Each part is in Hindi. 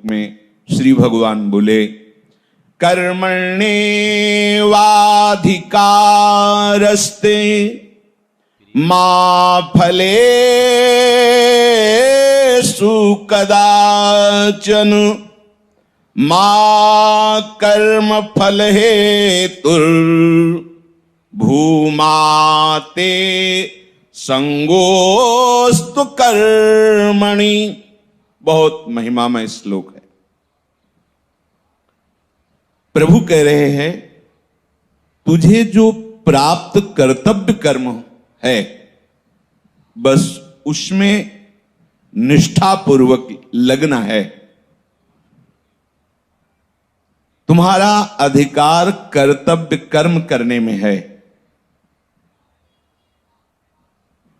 में श्री भगवान बोले, कर्मण्येवाधिकारस्ते मा फलेषु कदाचन मा कर्म फल हेतुर्भूमाते संगोस्तु कर्मणि। बहुत महिमामय श्लोक है। प्रभु कह रहे हैं, तुझे जो प्राप्त कर्तव्य कर्म है बस उसमें निष्ठापूर्वक लगना है। तुम्हारा अधिकार कर्तव्य कर्म करने में है,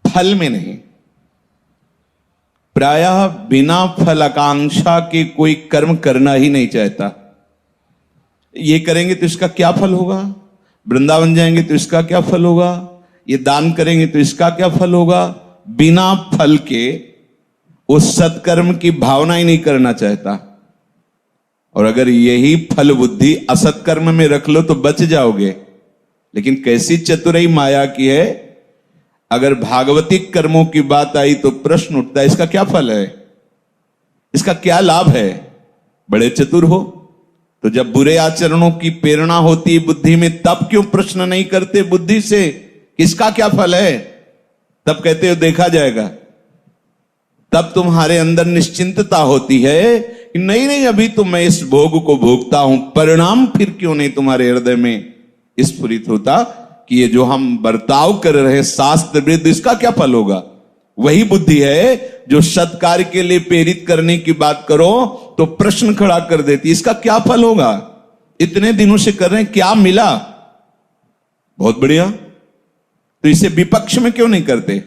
फल में नहीं। प्रायः बिना फलाकांक्षा के कोई कर्म करना ही नहीं चाहता। ये करेंगे तो इसका क्या फल होगा, वृंदावन जाएंगे तो इसका क्या फल होगा, ये दान करेंगे तो इसका क्या फल होगा। बिना फल के उस सत्कर्म की भावना ही नहीं करना चाहता। और अगर यही फल बुद्धि असत्कर्म में रख लो तो बच जाओगे। लेकिन कैसी चतुराई माया की है, अगर भागवतिक कर्मों की बात आई तो प्रश्न उठता है, इसका क्या फल है, इसका क्या लाभ है। बड़े चतुर हो। तो जब बुरे आचरणों की प्रेरणा होती बुद्धि में, तब क्यों प्रश्न नहीं करते बुद्धि से इसका क्या फल है। तब कहते हो देखा जाएगा। तब तुम्हारे अंदर निश्चिंतता होती है कि नहीं नहीं, अभी तो मैं इस भोग को भोगता हूं। परिणाम फिर क्यों नहीं तुम्हारे हृदय में स्फुरित होता कि ये जो हम बर्ताव कर रहे हैं शास्त्र विरुद्ध, इसका क्या फल होगा। वही बुद्धि है जो सत्कार्य के लिए प्रेरित करने की बात करो तो प्रश्न खड़ा कर देती, इसका क्या फल होगा, इतने दिनों से कर रहे हैं, क्या मिला। बहुत बढ़िया। तो इसे विपक्ष में क्यों नहीं करते।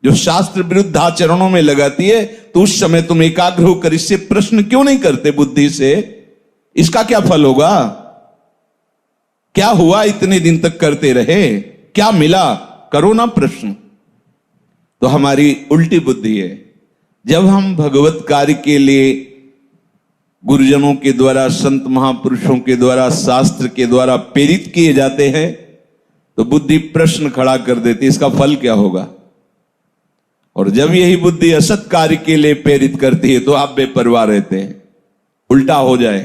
जो शास्त्र विरुद्ध आचरणों में लगाती है तो उस समय तुम एकाग्र होकर इससे प्रश्न क्यों नहीं करते बुद्धि से, इसका क्या फल होगा, क्या हुआ, इतने दिन तक करते रहे, क्या मिला, करो ना प्रश्न। तो हमारी उल्टी बुद्धि है। जब हम भगवत कार्य के लिए गुरुजनों के द्वारा, संत महापुरुषों के द्वारा, शास्त्र के द्वारा प्रेरित किए जाते हैं तो बुद्धि प्रश्न खड़ा कर देती, इसका फल क्या होगा। और जब यही बुद्धि असत कार्य के लिए प्रेरित करती है तो आप बेपरवाह रहते हैं। उल्टा हो जाए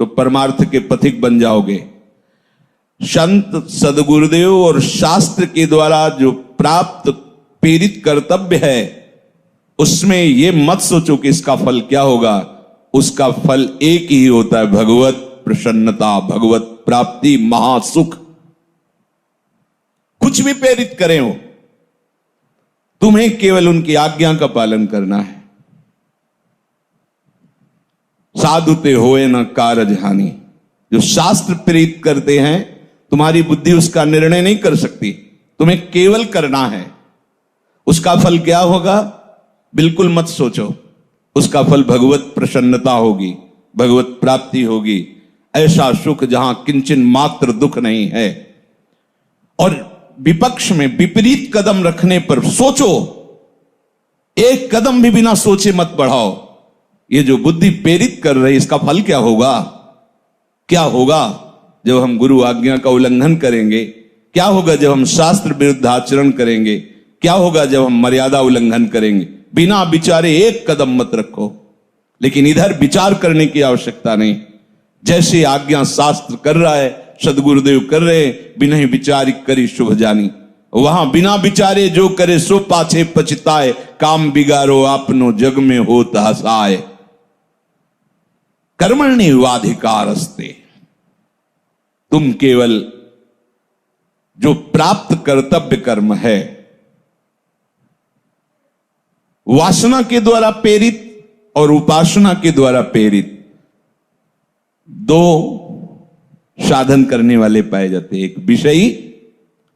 तो परमार्थ के पथिक बन जाओगे। संत सदगुरुदेव और शास्त्र के द्वारा जो प्राप्त प्रेरित कर्तव्य है उसमें यह मत सोचो कि इसका फल क्या होगा। उसका फल एक ही होता है, भगवत प्रसन्नता, भगवत प्राप्ति, महासुख। कुछ भी प्रेरित करें हो, तुम्हें केवल उनकी आज्ञा का पालन करना है। साधुते होए न कारज हानि। जो शास्त्र प्रेरित करते हैं तुम्हारी बुद्धि उसका निर्णय नहीं कर सकती, तुम्हें केवल करना है। उसका फल क्या होगा बिल्कुल मत सोचो। उसका फल भगवत प्रसन्नता होगी, भगवत प्राप्ति होगी, ऐसा सुख जहां किंचन मात्र दुख नहीं है। और विपक्ष में विपरीत कदम रखने पर सोचो, एक कदम भी बिना सोचे मत बढ़ाओ। ये जो बुद्धि प्रेरित कर रही, इसका फल क्या होगा, क्या होगा जब हम गुरु आज्ञा का उल्लंघन करेंगे, क्या होगा जब हम शास्त्र विरुद्ध आचरण करेंगे, क्या होगा जब हम मर्यादा उल्लंघन करेंगे। बिना विचारे एक कदम मत रखो। लेकिन इधर विचार करने की आवश्यकता नहीं। जैसे आज्ञा शास्त्र कर रहा है, सदगुरुदेव कर रहे, बिना ही विचार करी शुभ जानी। वहां बिना विचारे जो करे सो पाछे पछताए, काम बिगाड़ो आपनो जग में होत हसाए। कर्मण्येवाधिकारस्ते। तुम केवल जो प्राप्त कर्तव्य कर्म है, वासना के द्वारा प्रेरित और उपासना के द्वारा प्रेरित, दो साधन करने वाले पाए जाते हैं, एक विषयी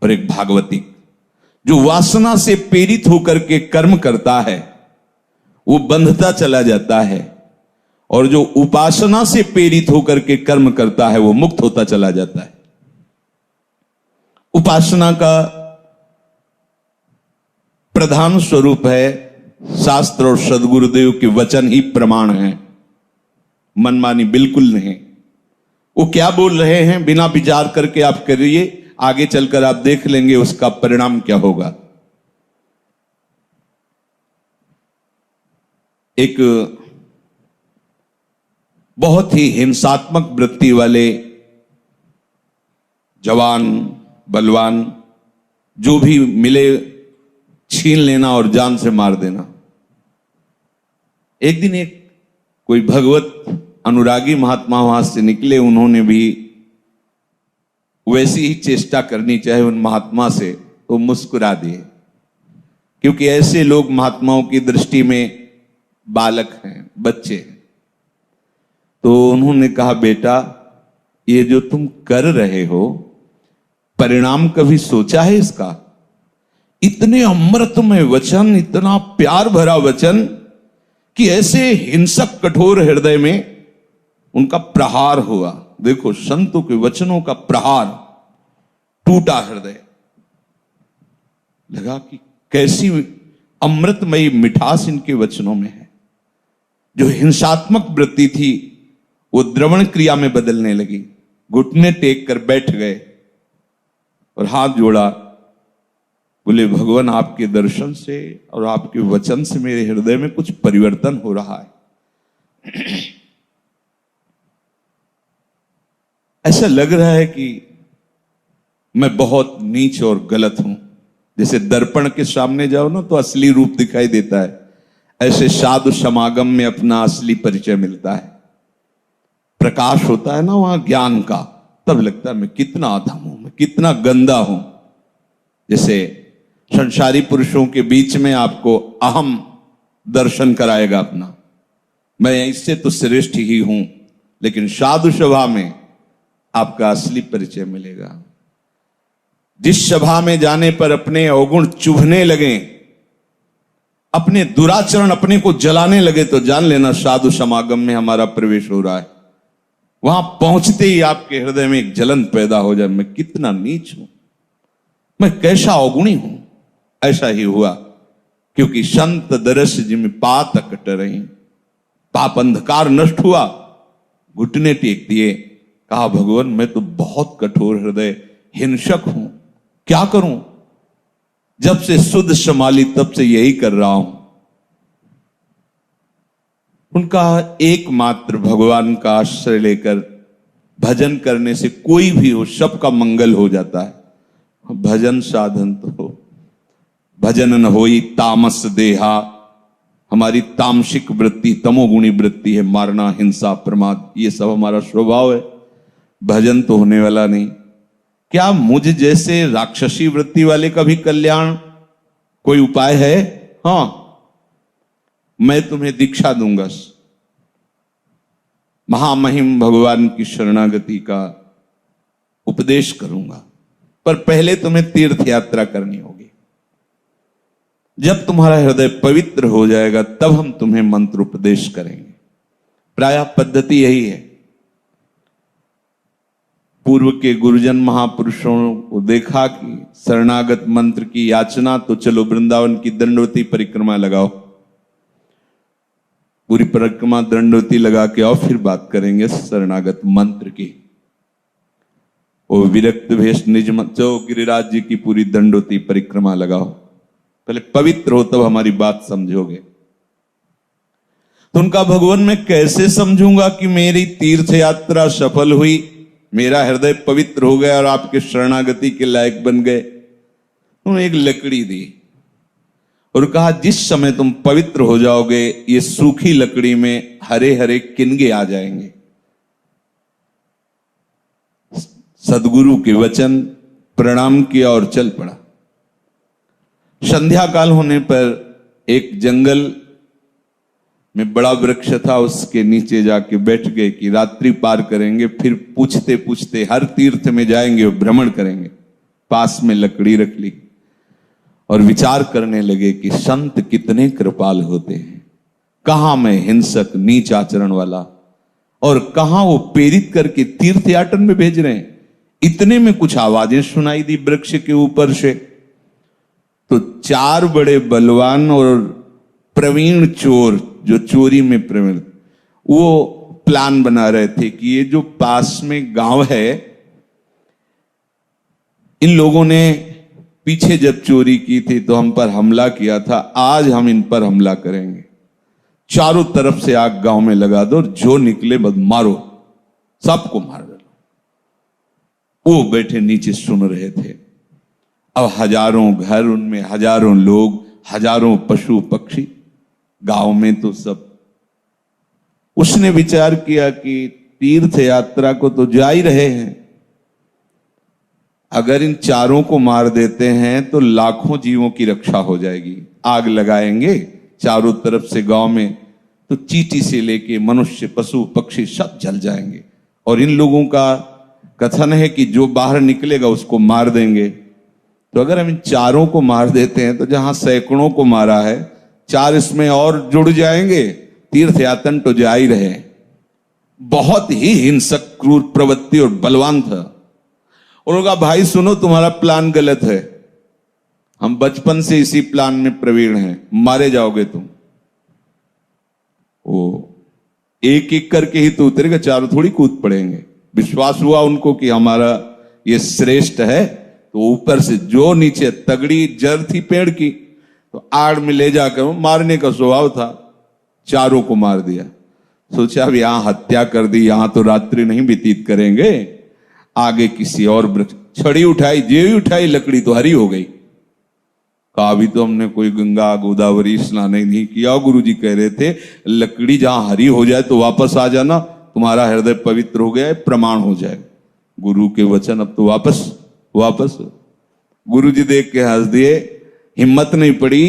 और एक भागवतिक। जो वासना से प्रेरित होकर के कर्म करता है वो बंधता चला जाता है, और जो उपासना से प्रेरित होकर के कर्म करता है वो मुक्त होता चला जाता है। उपासना का प्रधान स्वरूप है शास्त्र और सदगुरुदेव के वचन ही प्रमाण है। मनमानी बिल्कुल नहीं। वो क्या बोल रहे हैं बिना विचार करके आप करिए, आगे चलकर आप देख लेंगे उसका परिणाम क्या होगा। एक बहुत ही हिंसात्मक वृत्ति वाले जवान बलवान जो भी मिले छीन लेना और जान से मार देना। एक दिन एक कोई भगवत अनुरागी महात्मा वहां से निकले, उन्होंने भी वैसी ही चेष्टा करनी चाहे उन महात्मा से, तो मुस्कुरा दिए, क्योंकि ऐसे लोग महात्माओं की दृष्टि में बालक हैं, बच्चे हैं। तो उन्होंने कहा, बेटा ये जो तुम कर रहे हो परिणाम कभी सोचा है इसका? इतने अमृतमय वचन, इतना प्यार भरा वचन कि ऐसे हिंसक कठोर हृदय में उनका प्रहार हुआ। देखो संतों के वचनों का प्रहार, टूटा हृदय। लगा कि कैसी अमृतमयी मिठास इनके वचनों में है। जो हिंसात्मक वृत्ति थी वो द्रवण क्रिया में बदलने लगी। घुटने टेक कर बैठ गए और हाथ जोड़ा, बोले भगवान आपके दर्शन से और आपके वचन से मेरे हृदय में कुछ परिवर्तन हो रहा है। ऐसा लग रहा है कि मैं बहुत नीच और गलत हूं। जैसे दर्पण के सामने जाओ ना तो असली रूप दिखाई देता है, ऐसे साधु समागम में अपना असली परिचय मिलता है। प्रकाश होता है ना वहां ज्ञान का, तब लगता है मैं कितना अधम हूं, मैं कितना गंदा हूं। जैसे संसारी पुरुषों के बीच में आपको अहम दर्शन कराएगा अपना, मैं इससे तो श्रेष्ठ ही हूं, लेकिन साधु सभा में आपका असली परिचय मिलेगा। जिस सभा में जाने पर अपने अवगुण चुभने लगे, अपने दुराचरण अपने को जलाने लगे, तो जान लेना साधु समागम में हमारा प्रवेश हो रहा है। वहां पहुंचते ही आपके हृदय में एक जलन पैदा हो जाए, मैं कितना नीच हूं, मैं कैसा अवगुणी हूं। ऐसा ही हुआ, क्योंकि संत दरस जिम पातक टरई, पाप अंधकार नष्ट हुआ। घुटने टेक दिए, कहा भगवान मैं तो बहुत कठोर हृदय हिंसक हूं, क्या करूं? जब से शुद्ध संभाली तब से यही कर रहा हूं। उनका एकमात्र भगवान का आश्रय लेकर भजन करने से कोई भी हो सबका मंगल हो जाता है। भजन साधन तो हो, भजन न होई तामस देहा। हमारी तामसिक वृत्ति, तमोगुणी वृत्ति है, मारना, हिंसा, प्रमाद, ये सब हमारा स्वभाव है। भजन तो होने वाला नहीं। क्या मुझ जैसे राक्षसी वृत्ति वाले का भी कल्याण कोई उपाय है? हां, मैं तुम्हें दीक्षा दूंगा, महामहिम भगवान की शरणागति का उपदेश करूंगा, पर पहले तुम्हें तीर्थ यात्रा करनी होगी। जब तुम्हारा हृदय पवित्र हो जाएगा तब हम तुम्हें मंत्र उपदेश करेंगे। प्रायः पद्धति यही है। पूर्व के गुरुजन महापुरुषों को देखा कि शरणागत मंत्र की याचना, तो चलो वृंदावन की दंडवती परिक्रमा लगाओ, पूरी परिक्रमा दंडवती लगा के और फिर बात करेंगे शरणागत मंत्र की। वो विरक्त भेष निज जो गिरिराज जी की पूरी दंडवती परिक्रमा लगाओ, पहले पवित्र हो तब हमारी बात समझोगे। तो उनका भगवान मैं कैसे समझूंगा कि मेरी तीर्थ यात्रा सफल हुई, मेरा हृदय पवित्र हो गया और आपके शरणागति के लायक बन गए? उन्होंने एक लकड़ी दी और कहा जिस समय तुम पवित्र हो जाओगे ये सूखी लकड़ी में हरे हरे किनगे आ जाएंगे। सदगुरु के वचन, प्रणाम किया और चल पड़ा। संध्या काल होने पर एक जंगल में बड़ा वृक्ष था, उसके नीचे जाके बैठ गए कि रात्रि पार करेंगे, फिर पूछते पूछते हर तीर्थ में जाएंगे, भ्रमण करेंगे। पास में लकड़ी रख ली और विचार करने लगे कि संत कितने कृपाल होते हैं, कहां मैं हिंसक नीच आचरण वाला और कहां वो प्रेरित करके तीर्थ याटन में भेज रहे हैं। इतने में कुछ आवाजें सुनाई दी वृक्ष के ऊपर से, तो चार बड़े बलवान और प्रवीण चोर, जो चोरी में प्रवीण, वो प्लान बना रहे थे कि ये जो पास में गांव है, इन लोगों ने पीछे जब चोरी की थी तो हम पर हमला किया था, आज हम इन पर हमला करेंगे। चारों तरफ से आग गांव में लगा दो और जो निकले बस मारो, सबको मार दो। वो बैठे नीचे सुन रहे थे। अब हजारों घर, उनमें हजारों लोग, हजारों पशु पक्षी, गांव में तो सब। उसने विचार किया कि तीर्थ यात्रा को तो जा ही रहे हैं, अगर इन चारों को मार देते हैं तो लाखों जीवों की रक्षा हो जाएगी। आग लगाएंगे चारों तरफ से गांव में, तो चींटी से लेके मनुष्य पशु पक्षी सब जल जाएंगे। और इन लोगों का कथन है कि जो बाहर निकलेगा उसको मार देंगे। तो अगर हम इन चारों को मार देते हैं तो जहां सैकड़ों को मारा है, चार इसमें और जुड़ जाएंगे, तीर्थ यातन तो जा ही रहे। बहुत ही हिंसक, क्रूर प्रवृत्ति और बलवान था। उन्होंने कहा भाई सुनो, तुम्हारा प्लान गलत है, हम बचपन से इसी प्लान में प्रवीण हैं, मारे जाओगे तुम। वो एक एक करके ही तो उतरेगा, चारों थोड़ी कूद पड़ेंगे। विश्वास हुआ उनको कि हमारा ये श्रेष्ठ है, तो ऊपर से जो नीचे तगड़ी जड़ थी पेड़ की, तो आड़ में ले जाकर मारने का स्वभाव था, चारों को मार दिया। सोचा अब यहां हत्या कर दी, यहां तो रात्रि नहीं व्यतीत करेंगे, आगे किसी और वृक्ष। छड़ी उठाई, जेवी उठाई, लकड़ी तो हरी हो गई। कहा अभी तो हमने कोई गंगा गोदावरी स्नान नहीं किया, गुरुजी कह रहे थे लकड़ी जहां हरी हो जाए तो वापस आ जाना, तुम्हारा हृदय पवित्र हो गया है, प्रमाण हो जाए। गुरु के वचन, अब तो वापस। गुरुजी देख के हंस दिए, हिम्मत नहीं पड़ी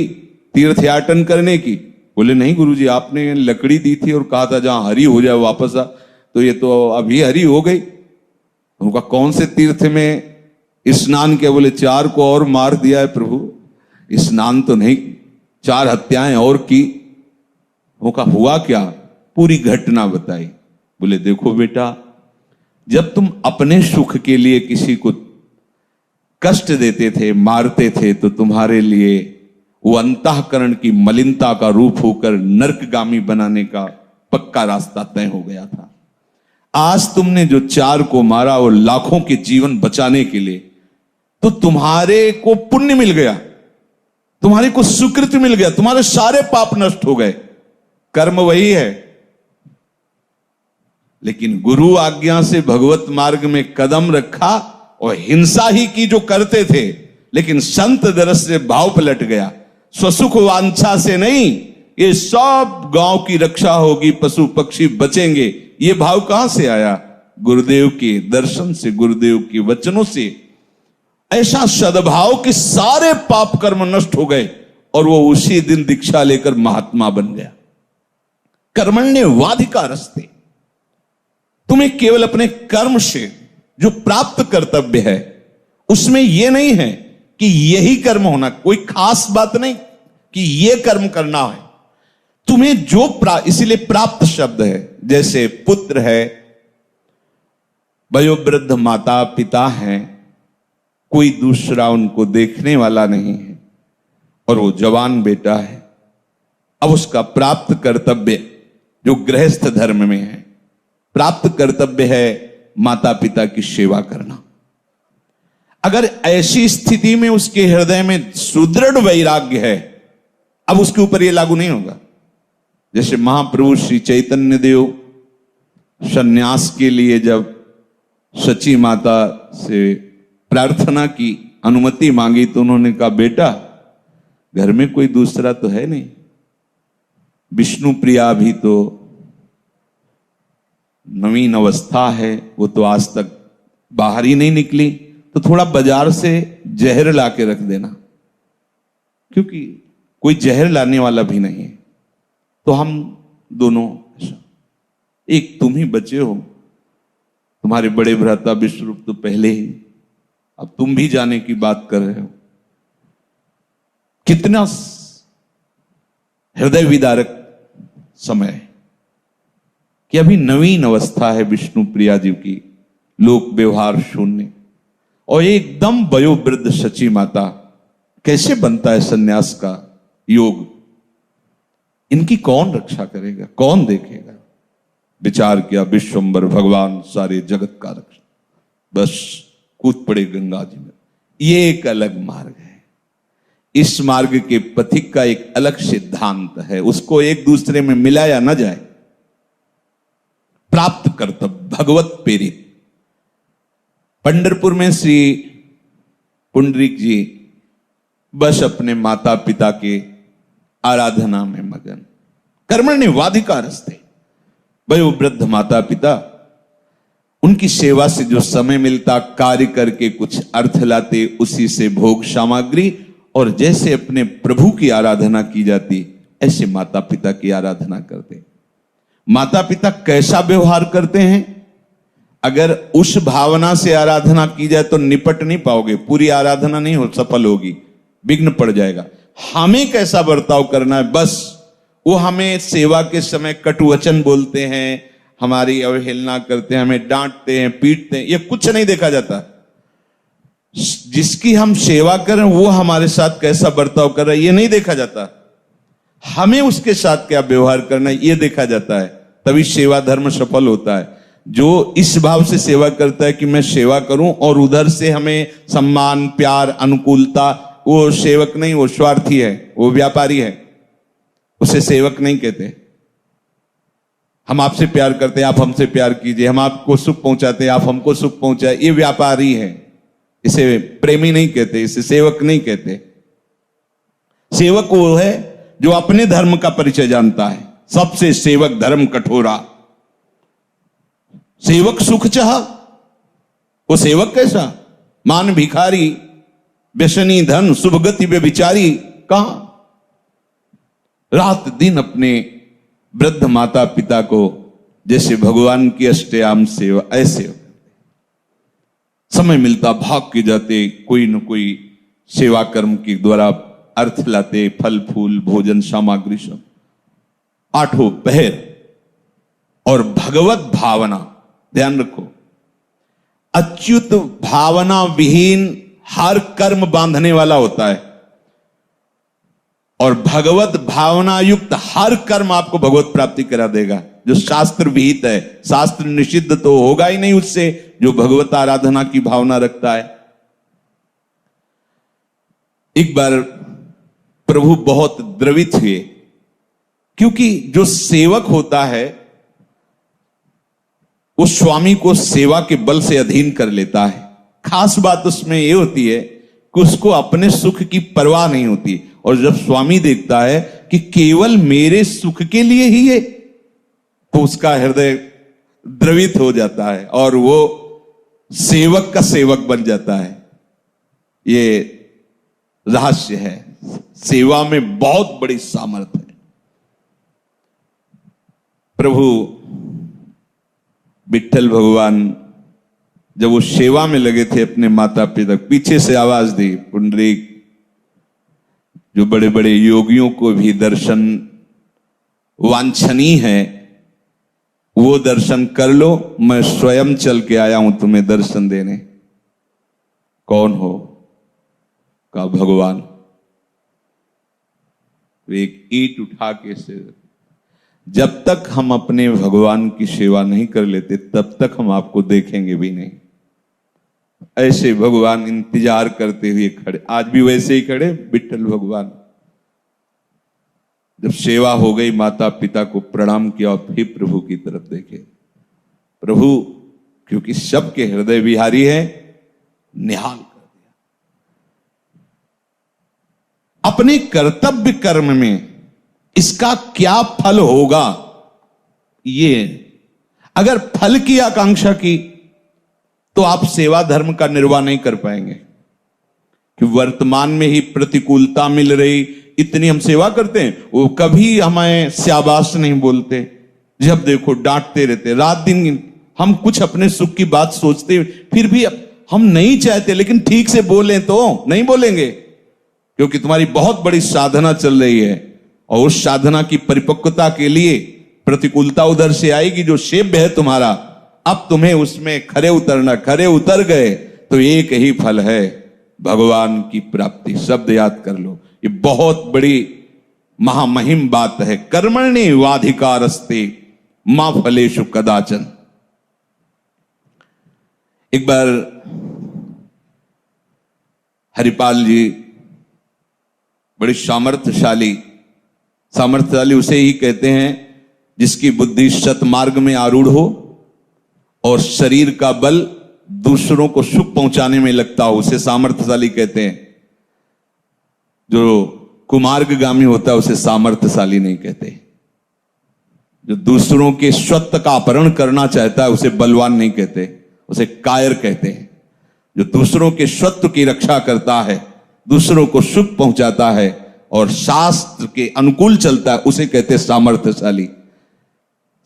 तीर्थयाटन करने की। बोले नहीं गुरुजी, आपने लकड़ी दी थी और कहा था जहां हरी हो जाए वापस आ, तो ये तो अभी हरी हो गई। उनका कौन से तीर्थ में स्नान किया? बोले चार को और मार दिया है प्रभु, स्नान तो नहीं, चार हत्याएं और की। उनका हुआ क्या? पूरी घटना बताई। बोले देखो बेटा, जब तुम अपने सुख के लिए किसी को कष्ट देते थे, मारते थे, तो तुम्हारे लिए वो अंतःकरण की मलिनता का रूप होकर नरकगामी बनाने का पक्का रास्ता तय हो गया था। आज तुमने जो चार को मारा वो लाखों के जीवन बचाने के लिए, तो तुम्हारे को पुण्य मिल गया, तुम्हारे को सुकृत मिल गया, तुम्हारे सारे पाप नष्ट हो गए। कर्म वही है, लेकिन गुरु आज्ञा से भगवत मार्ग में कदम रखा और हिंसा ही की जो करते थे, लेकिन संत दरस से भाव पलट गया। स्वसुख वांछा से नहीं, ये सब गांव की रक्षा होगी, पशु पक्षी बचेंगे, ये भाव कहां से आया? गुरुदेव के दर्शन से, गुरुदेव के वचनों से। ऐसा सद्भाव कि सारे पाप कर्म नष्ट हो गए और वो उसी दिन दीक्षा लेकर महात्मा बन गया। कर्मण्येवाधिकारस्ते, तुम्हें केवल अपने कर्म से जो प्राप्त कर्तव्य है उसमें यह नहीं है कि यही कर्म होना, कोई खास बात नहीं कि यह कर्म करना है तुम्हें। जो इसीलिए प्राप्त शब्द है, जैसे पुत्र है, वयोवृद्ध माता पिता हैं, कोई दूसरा उनको देखने वाला नहीं है, और वो जवान बेटा है। अब उसका प्राप्त कर्तव्य जो गृहस्थ धर्म में है, प्राप्त कर्तव्य है माता पिता की सेवा करना। अगर ऐसी स्थिति में उसके हृदय में सुदृढ़ वैराग्य है, अब उसके ऊपर यह लागू नहीं होगा। जैसे महाप्रभु श्री चैतन्य देव सन्यास के लिए जब सची माता से प्रार्थना की, अनुमति मांगी, तो उन्होंने कहा बेटा घर में कोई दूसरा तो है नहीं, विष्णु प्रिया भी तो नवीन अवस्था है, वो तो आज तक बाहर ही नहीं निकली, तो थोड़ा बाजार से जहर ला के रख देना, क्योंकि कोई जहर लाने वाला भी नहीं है। तो हम दोनों, एक तुम ही बचे हो, तुम्हारे बड़े भ्राता विश्वरूप तो पहले ही, अब तुम भी जाने की बात कर रहे हो। कितना हृदय विदारक समय है कि अभी नवीन अवस्था है विष्णु प्रिया जी की, लोक व्यवहार शून्य, और एकदम वयोवृद्ध सची माता। कैसे बनता है सन्यास का योग? इनकी कौन रक्षा करेगा, कौन देखेगा? विचार किया विश्वम्बर भगवान सारे जगत का रक्षक, बस कूद पड़े गंगा जी में। ये एक अलग मार्ग है। इस मार्ग के पथिक का एक अलग सिद्धांत है, उसको एक दूसरे में मिलाया न जाए। प्राप्त कर्तव्य भगवत प्रेरित। पंढरपुर में श्री पुंडरीक जी बस अपने माता पिता के आराधना में मगन, कर्मण्येवाधिकारस्ते। वयोवृद्ध माता पिता, उनकी सेवा से जो समय मिलता कार्य करके कुछ अर्थ लाते, उसी से भोग सामग्री, और जैसे अपने प्रभु की आराधना की जाती ऐसे माता पिता की आराधना करते। माता पिता कैसा व्यवहार करते हैं, अगर उस भावना से आराधना की जाए तो निपट नहीं पाओगे, पूरी आराधना नहीं हो सफल होगी, विघ्न पड़ जाएगा। हमें कैसा बर्ताव करना है, बस वो हमें सेवा के समय कटुवचन बोलते हैं, हमारी अवहेलना करते हैं, हमें डांटते हैं, पीटते हैं, ये कुछ नहीं देखा जाता। जिसकी हम सेवा करें वो हमारे साथ कैसा बर्ताव कर रहा है ये नहीं देखा जाता, हमें उसके साथ क्या व्यवहार करना है ये देखा जाता है। तभी सेवा धर्म सफल होता है। जो इस भाव से सेवा करता है कि मैं सेवा करूं और उधर से हमें सम्मान प्यार अनुकूलता, वो सेवक नहीं, वो स्वार्थी है, वो व्यापारी है, उसे सेवक नहीं कहते। हम आपसे प्यार करते हैं, आप हमसे प्यार कीजिए, हम आपको सुख पहुंचाते हैं, आप हमको सुख पहुंचाए, ये व्यापारी है, इसे प्रेमी नहीं कहते, इसे सेवक नहीं कहते। सेवक वो है जो अपने धर्म का परिचय जानता है। सबसे सेवक धर्म कठोरा, सेवक सुख चाह, वो सेवक कैसा, मान भिखारी, व्यसनी धन, शुभ गति व्यभिचारी, कहां रात दिन अपने वृद्ध माता पिता को जैसे भगवान की अष्टयाम सेवा, ऐसे समय मिलता भाग के जाते, कोई न कोई सेवा कर्म के द्वारा अर्थ लाते, फल फूल भोजन सामग्री सब, आठों पहर। और भगवत भावना, ध्यान रखो, अच्युत भावना विहीन हर कर्म बांधने वाला होता है, और भगवत भावना युक्त हर कर्म आपको भगवत प्राप्ति करा देगा। जो शास्त्र विहित है, शास्त्र निषिद्ध तो होगा ही नहीं उससे, जो भगवत आराधना की भावना रखता है। एक बार प्रभु बहुत द्रवित हुए, क्योंकि जो सेवक होता है वो स्वामी को सेवा के बल से अधीन कर लेता है। खास बात उसमें यह होती है कि उसको अपने सुख की परवाह नहीं होती, और जब स्वामी देखता है कि केवल मेरे सुख के लिए ही है तो उसका हृदय द्रवित हो जाता है और वो सेवक का सेवक बन जाता है। ये रहस्य है, सेवा में बहुत बड़ी सामर्थ्य है। प्रभु विट्ठल भगवान जब वो सेवा में लगे थे अपने माता पिता, पीछे से आवाज दी, पुंडरीक, जो बड़े बड़े योगियों को भी दर्शन वांछनीय है वो दर्शन कर लो, मैं स्वयं चल के आया हूं तुम्हें दर्शन देने। कौन हो? कहा भगवान। एक ईंट उठा के से, जब तक हम अपने भगवान की सेवा नहीं कर लेते तब तक हम आपको देखेंगे भी नहीं। ऐसे भगवान इंतजार करते हुए खड़े, आज भी वैसे ही खड़े विट्ठल भगवान। जब सेवा हो गई, माता पिता को प्रणाम किया और फिर प्रभु की तरफ देखे। प्रभु क्योंकि सबके हृदय विहारी है, निहाल कर दिया। अपने कर्तव्य कर्म में इसका क्या फल होगा, ये अगर फल की आकांक्षा की तो आप सेवा धर्म का निर्वाह नहीं कर पाएंगे। कि वर्तमान में ही प्रतिकूलता मिल रही, इतनी हम सेवा करते हैं, वो कभी हमें शाबाश नहीं बोलते, जब देखो डांटते रहते, रात दिन हम कुछ अपने सुख की बात सोचते, फिर भी हम नहीं चाहते लेकिन ठीक से बोलें तो नहीं बोलेंगे, क्योंकि तुम्हारी बहुत बड़ी साधना चल रही है और उस साधना की परिपक्वता के लिए प्रतिकूलता उधर से आएगी जो सेव्य है तुम्हारा। अब तुम्हें उसमें खरे उतरना, खरे उतर गए तो एक ही फल है, भगवान की प्राप्ति। शब्द याद कर लो, ये बहुत बड़ी महामहिम बात है। कर्मण्येवाधिकारस्ते मां फलेषु कदाचन। एक बार हरिपाल जी बड़े सामर्थ्यशाली उसे ही कहते हैं जिसकी बुद्धि सतमार्ग में आरूढ़ हो और शरीर का बल दूसरों को सुख पहुंचाने में लगता हो, उसे सामर्थ्यशाली कहते हैं। जो कुमार्गगामी होता है उसे सामर्थ्यशाली नहीं कहते। जो दूसरों के स्वत्व का अपहरण करना चाहता है उसे बलवान नहीं कहते, उसे कायर कहते हैं। जो दूसरों के स्वत्व की रक्षा करता है, दूसरों को सुख पहुंचाता है और शास्त्र के अनुकूल चलता है, उसे कहते हैं सामर्थ्यशाली।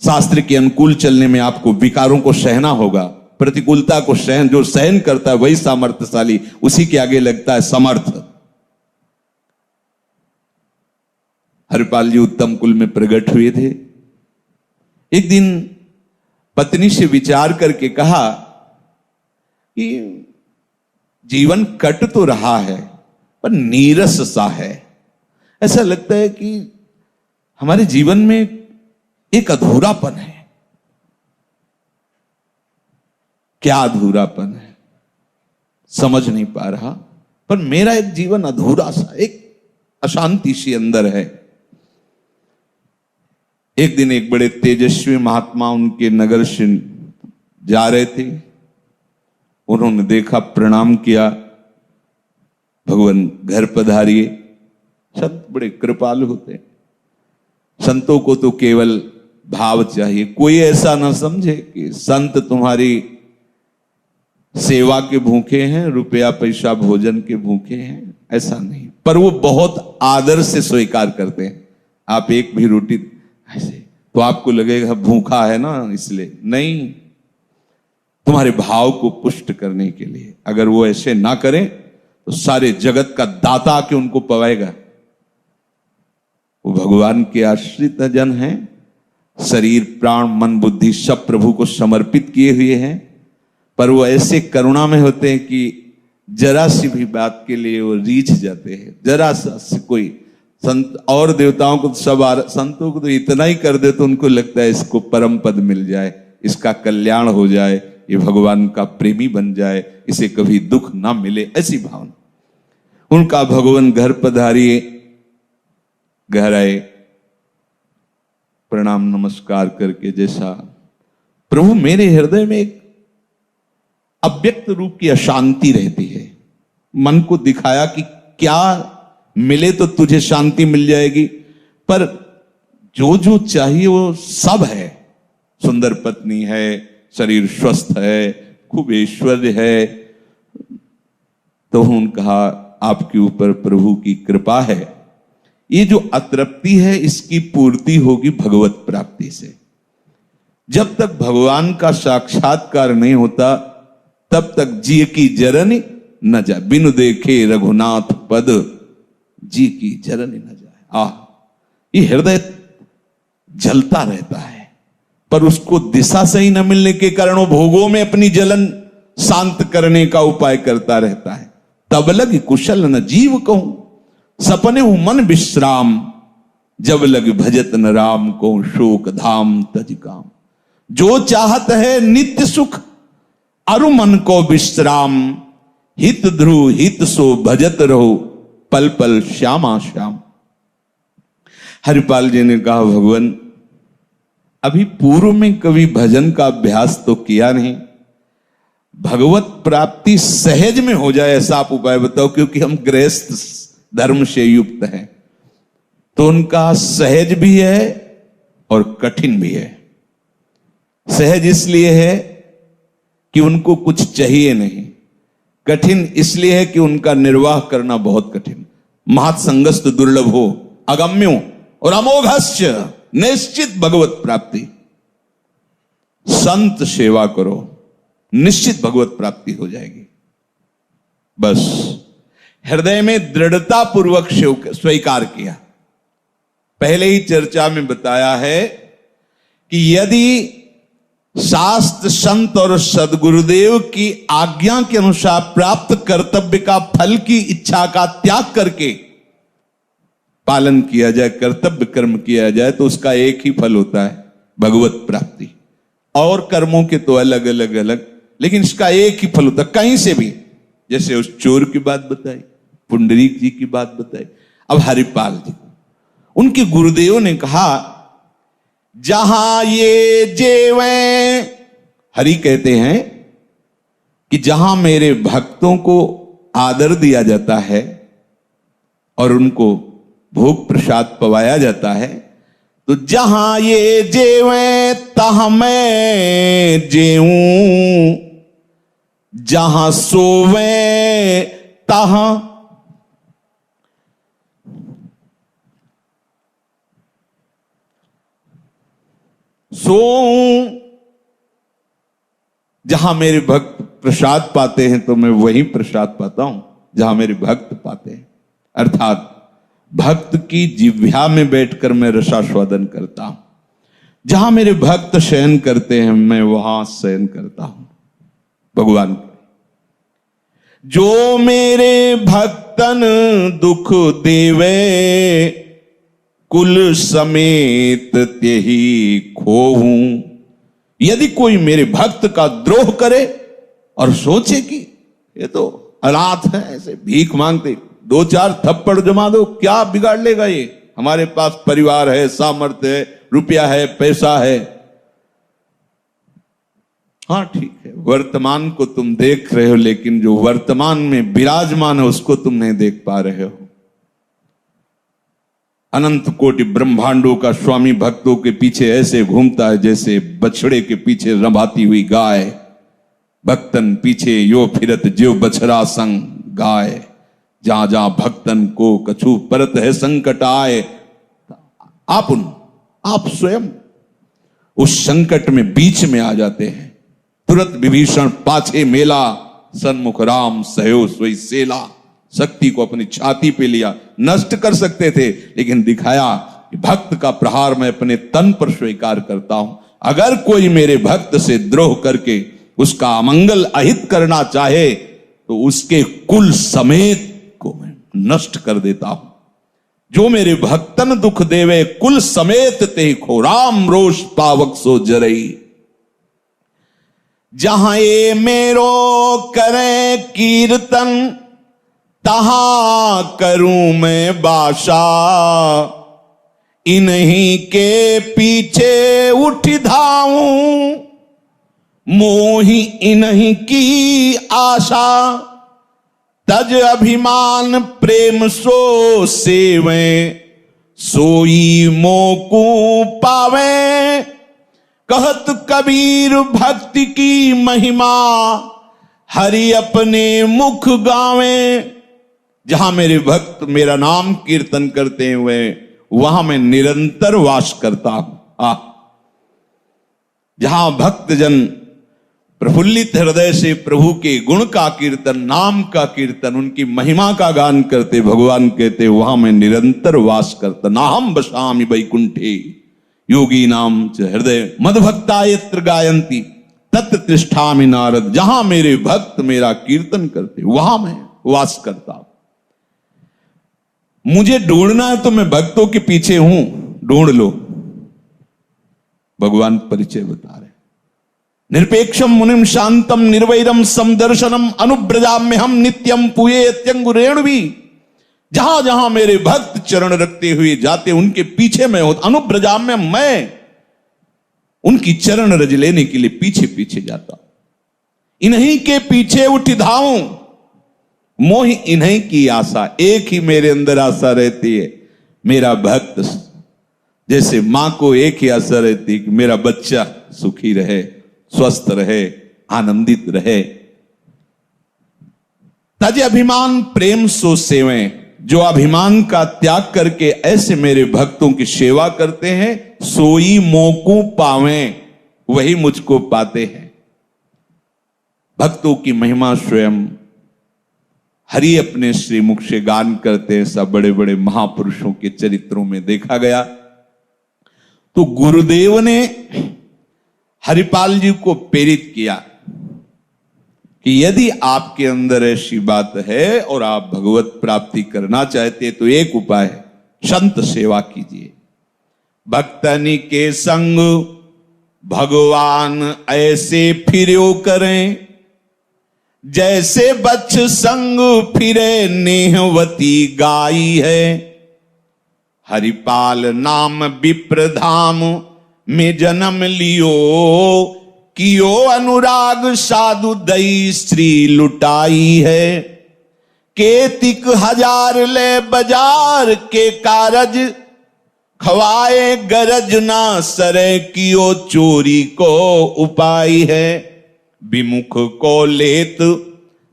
शास्त्र के अनुकूल चलने में आपको विकारों को सहना होगा, प्रतिकूलता को जो सहन करता है वही सामर्थ्यशाली, उसी के आगे लगता है समर्थ। हरिपाल जी उत्तम कुल में प्रकट हुए थे। एक दिन पत्नी से विचार करके कहा कि जीवन कट तो रहा है पर नीरस सा है। ऐसा लगता है कि हमारे जीवन में एक अधूरापन है। क्या अधूरापन है समझ नहीं पा रहा, पर मेरा एक जीवन अधूरा सा, एक अशांति सी अंदर है। एक दिन एक बड़े तेजस्वी महात्मा उनके नगर से जा रहे थे। उन्होंने देखा, प्रणाम किया, भगवान घर पधारिए। संत बड़े कृपालु होते हैं। संतों को तो केवल भाव चाहिए, कोई ऐसा ना समझे कि संत तुम्हारी सेवा के भूखे हैं, रुपया पैसा भोजन के भूखे हैं, ऐसा नहीं। पर वो बहुत आदर से स्वीकार करते हैं। आप एक भी रोटी ऐसे तो आपको लगेगा भूखा है ना, इसलिए नहीं, तुम्हारे भाव को पुष्ट करने के लिए। अगर वो ऐसे ना करें तो सारे जगत का दाता आके उनको पवाएगा। वो भगवान के आश्रित जन हैं, शरीर प्राण मन बुद्धि सब प्रभु को समर्पित किए हुए हैं, पर वो ऐसे करुणा में होते हैं कि जरा सी भी बात के लिए वो रीझ जाते हैं। जरा सा कोई संत और देवताओं को सब संतों को तो इतना ही कर दे तो उनको लगता है इसको परम पद मिल जाए, इसका कल्याण हो जाए, ये भगवान का प्रेमी बन जाए, इसे कभी दुख ना मिले, ऐसी भावना। उनका भगवान घर पधारिए, घर आए, प्रणाम नमस्कार करके जैसा, प्रभु मेरे हृदय में एक अव्यक्त रूप की अशांति रहती है। मन को दिखाया कि क्या मिले तो तुझे शांति मिल जाएगी, पर जो जो चाहिए वो सब है। सुंदर पत्नी है, शरीर स्वस्थ है, खूब ऐश्वर्य है। तो उन्होंने कहा आपके ऊपर प्रभु की कृपा है, ये जो अतृप्ति है इसकी पूर्ति होगी भगवत प्राप्ति से। जब तक भगवान का साक्षात्कार नहीं होता तब तक जी की जरनी न जाए, बिनु देखे रघुनाथ पद जी की जरनी न जाए। ये हृदय जलता रहता है, पर उसको दिशा सही न मिलने के कारण वो भोगों में अपनी जलन शांत करने का उपाय करता रहता है। तब लग कुशल न जीव कहूं, सपने मन विश्राम, जब लग भजत न राम को शोक धाम तज काम। जो चाहत है नित्य सुख, अरु मन को विश्राम, हित ध्रुव हित सो भजत रहो, पल पल श्यामा श्याम। हरिपाल जी ने कहा भगवान अभी पूर्व में कभी भजन का अभ्यास तो किया नहीं, भगवत प्राप्ति सहज में हो जाए ऐसा आप उपाय बताओ, क्योंकि हम गृहस्थ धर्म से युक्त हैं। तो उनका सहज भी है और कठिन भी है। सहज इसलिए है कि उनको कुछ चाहिए नहीं, कठिन इसलिए है कि उनका निर्वाह करना बहुत कठिन। महत्संगस्त दुर्लभ हो, अगम्यो और अमोघस्य निश्चित भगवत प्राप्ति। संत सेवा करो, निश्चित भगवत प्राप्ति हो जाएगी। बस हृदय में दृढ़ता पूर्वक स्वीकार किया। पहले ही चर्चा में बताया है कि यदि शास्त्र संत और सदगुरुदेव की आज्ञा के अनुसार प्राप्त कर्तव्य का फल की इच्छा का त्याग करके पालन किया जाए, कर्तव्य कर्म किया जाए, तो उसका एक ही फल होता है, भगवत प्राप्ति। और कर्मों के तो अलग अलग अलग, लेकिन इसका एक ही फल होता कहीं से भी। जैसे उस चोर की बात बताई, पुंडरीक जी की बात बताई, अब हरिपाल जी, उनके गुरुदेव ने कहा जहां ये जेवें, हरि कहते हैं कि जहां मेरे भक्तों को आदर दिया जाता है और उनको भोग प्रसाद पवाया जाता है, तो जहां ये जेवें तहां मैं जेऊं, जहां सोवें तहां सोऊं। जहां मेरे भक्त प्रसाद पाते हैं तो मैं वहीं प्रसाद पाता हूं जहां मेरे भक्त पाते हैं। अर्थात भक्त की जिह्वा में बैठकर मैं रसास्वादन करता हूं। जहां मेरे भक्त शयन करते हैं मैं वहां शयन करता हूं। भगवान जो मेरे भक्तन दुख देवे, कुल समेत त्यही खोहूं। यदि कोई मेरे भक्त का द्रोह करे और सोचे कि ये तो अनाथ है, ऐसे भीख मांगते, दो चार थप्पड़ जमा दो, क्या बिगाड़ लेगा ये, हमारे पास परिवार है, सामर्थ्य है, रुपया है, पैसा है। हाँ ठीक है, वर्तमान को तुम देख रहे हो, लेकिन जो वर्तमान में विराजमान है उसको तुम नहीं देख पा रहे हो। अनंत कोटि ब्रह्मांडों का स्वामी भक्तों के पीछे ऐसे घूमता है जैसे बछड़े के पीछे रंभाती हुई गाय। भक्तन पीछे यो फिरत ज्यो बछड़ा संग गाय, जहां जहां भक्तन को कछु परत है संकट आए। आप स्वयं उस संकट में बीच में आ जाते हैं। तुरंत विभीषण पाछे मेला, सन्मुख राम सहयो सोई सेला। शक्ति को अपनी छाती पे लिया, नष्ट कर सकते थे, लेकिन दिखाया कि भक्त का प्रहार मैं अपने तन पर स्वीकार करता हूं। अगर कोई मेरे भक्त से द्रोह करके उसका अमंगल अहित करना चाहे तो उसके कुल समेत को मैं नष्ट कर देता हूं। जो मेरे भक्तन दुख देवे, कुल समेत ते खो, राम रोष पावक सो जरई। जहां ये मेरो करे कीर्तन, तहां करूं मैं बाशा। इन्हीं के पीछे उठ धाऊं, मोहि इन्हीं की आशा। तज अभिमान प्रेम सो सेवें, सोई मोकू पावे। कहत कबीर भक्ति की महिमा, हरि अपने मुख गावे। जहां मेरे भक्त मेरा नाम कीर्तन करते हुए वहां मैं निरंतर वास करता हूं। जहां भक्तजन प्रफुल्लित हृदय से प्रभु के गुण का कीर्तन, नाम का कीर्तन, उनकी महिमा का गान करते, भगवान कहते वहां मैं निरंतर वास करता। नाहम बसामि वैकुंठे योगी नाम च हृदय मदभक्ता यत्र गायंती तत्र तिष्ठामि नारद। जहां मेरे भक्त मेरा कीर्तन करते वहां मैं वास करता हूं। मुझे ढूंढना है तो मैं भक्तों के पीछे हूं, ढूंढ लो। भगवान परिचय बता रहे, निरपेक्षम मुनिम शांतम निर्वैरम समदर्शनम अनुब्रजाम्य हम नित्यम पुये अत्यंगुरेणुवी। जहां जहां मेरे भक्त चरण रखते हुए जाते उनके पीछे मैं हूं। अनुब्रजाम्य, मैं उनकी चरण रज लेने के लिए पीछे पीछे जाता हूं। इन्हीं के पीछे उठ धाऊं, मोहि इन्हीं की आशा। एक ही मेरे अंदर आशा रहती है, मेरा भक्त। जैसे मां को एक ही आशा रहती है कि मेरा बच्चा सुखी रहे, स्वस्थ रहे, आनंदित रहे। तज अभिमान प्रेम सो सेवें। जो अभिमान का त्याग करके ऐसे मेरे भक्तों की सेवा करते हैं, सोई मोकू पावें, वही मुझको पाते हैं। भक्तों की महिमा स्वयं हरि अपने श्रीमुख से गान करते हैं। सब बड़े बड़े महापुरुषों के चरित्रों में देखा गया। तो गुरुदेव ने हरिपाल जी को प्रेरित किया कि यदि आपके अंदर ऐसी बात है और आप भगवत प्राप्ति करना चाहते हैं तो एक उपाय है, संत सेवा कीजिए। भक्तनि के संग भगवान ऐसे फिर्यो करें, जैसे बच्छ संग फिरे नेहवती गाई है। हरिपाल नाम विप्रधाम में जन्म लियो, कियो अनुराग साधु दई स्त्री लुटाई है। केतिक हजार ले बाजार के कारज, खवाए गरज ना सरे कियो चोरी को उपाय है। विमुख को लेत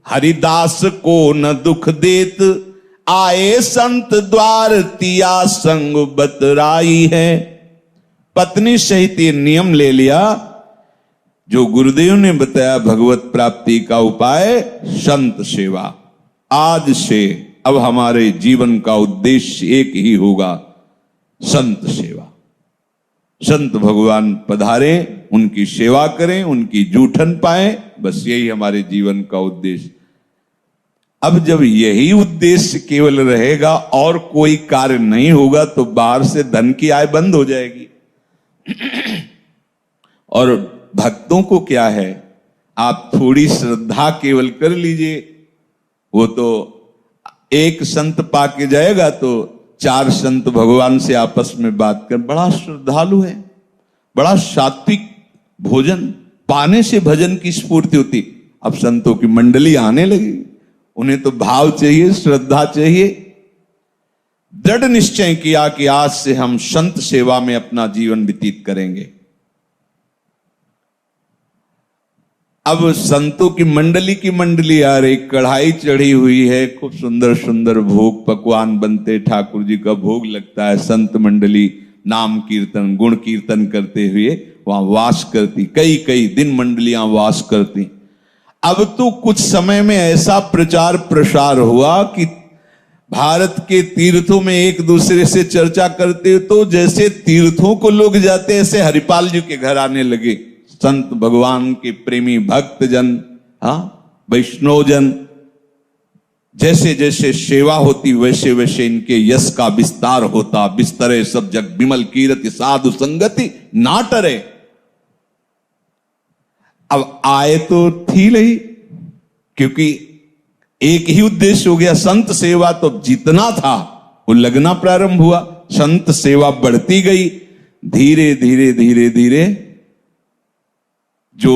हरिदास को न दुख देत, आए संत द्वार तिया संग बतराई है। पत्नी सहित ये नियम ले लिया जो गुरुदेव ने बताया भगवत प्राप्ति का उपाय, संत सेवा। आज से अब हमारे जीवन का उद्देश्य एक ही होगा, संत सेवा। संत भगवान पधारे, उनकी सेवा करें, उनकी जूठन पाएं, बस यही हमारे जीवन का उद्देश्य। अब जब यही उद्देश्य केवल रहेगा और कोई कार्य नहीं होगा तो बाहर से धन की आय बंद हो जाएगी। और भक्तों को क्या है, आप थोड़ी श्रद्धा केवल कर लीजिए, वो तो एक संत पाके जाएगा तो 4 संत भगवान से आपस में बात कर, बड़ा श्रद्धालु है, बड़ा सात्विक, भोजन पाने से भजन की स्फूर्ति होती। अब संतों की मंडली आने लगी, उन्हें तो भाव चाहिए, श्रद्धा चाहिए। दृढ़ निश्चय किया कि आज से हम संत सेवा में अपना जीवन व्यतीत करेंगे। अब संतों की मंडली आ रही, कढ़ाई चढ़ी हुई है, खूब सुंदर सुंदर भोग पकवान बनते, ठाकुर जी का भोग लगता है। संत मंडली नाम कीर्तन गुण कीर्तन करते हुए वहां वास करती, कई कई दिन मंडलियां वास करती। अब तो कुछ समय में ऐसा प्रचार प्रसार हुआ कि भारत के तीर्थों में एक दूसरे से चर्चा करते, तो जैसे तीर्थों को लोग जाते ऐसे हरिपाल जी के घर आने लगे संत भगवान के प्रेमी भक्त जन, वैष्णव जन। जैसे जैसे सेवा होती वैसे वैसे इनके यश का विस्तार होता। बिस्तरे सब जग विमल कीरति साधु संगति ना टरे। अब आए तो थी नहीं, क्योंकि एक ही उद्देश्य हो गया, संत सेवा। तो जितना था वो लगना प्रारंभ हुआ, संत सेवा बढ़ती गई। धीरे धीरे धीरे धीरे जो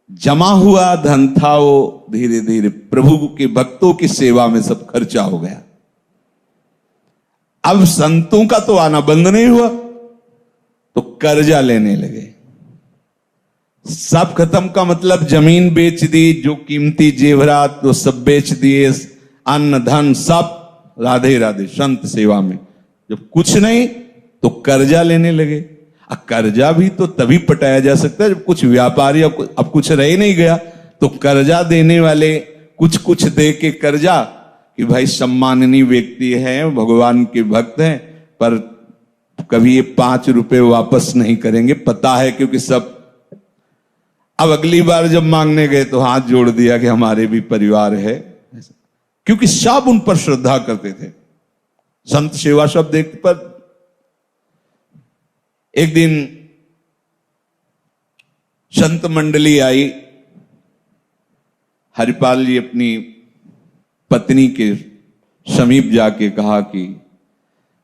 जमा हुआ धन था वो धीरे धीरे प्रभु के भक्तों की सेवा में सब खर्चा हो गया। अब संतों का तो आना बंद नहीं हुआ, तो कर्जा लेने लगे। सब खत्म का मतलब जमीन बेच दी, जो कीमती जेवरात वो सब बेच दिए, अन्न धन सब राधे राधे संत सेवा में। जब कुछ नहीं तो कर्जा लेने लगे। अब कर्जा भी तो तभी पटाया जा सकता है जब कुछ व्यापारी, अब कुछ रह ही नहीं गया, तो कर्जा देने वाले कुछ कुछ दे के कर्जा कि भाई सम्माननीय व्यक्ति है, भगवान के भक्त हैं, पर कभी ये 5 रुपए वापस नहीं करेंगे, पता है, क्योंकि सब। अब अगली बार जब मांगने गए तो हाथ जोड़ दिया कि हमारे भी परिवार है, क्योंकि सब उन पर श्रद्धा करते थे। संत सेवा शब्द एक पर। एक दिन संत मंडली आई, हरिपाल जी अपनी पत्नी के समीप जाके कहा कि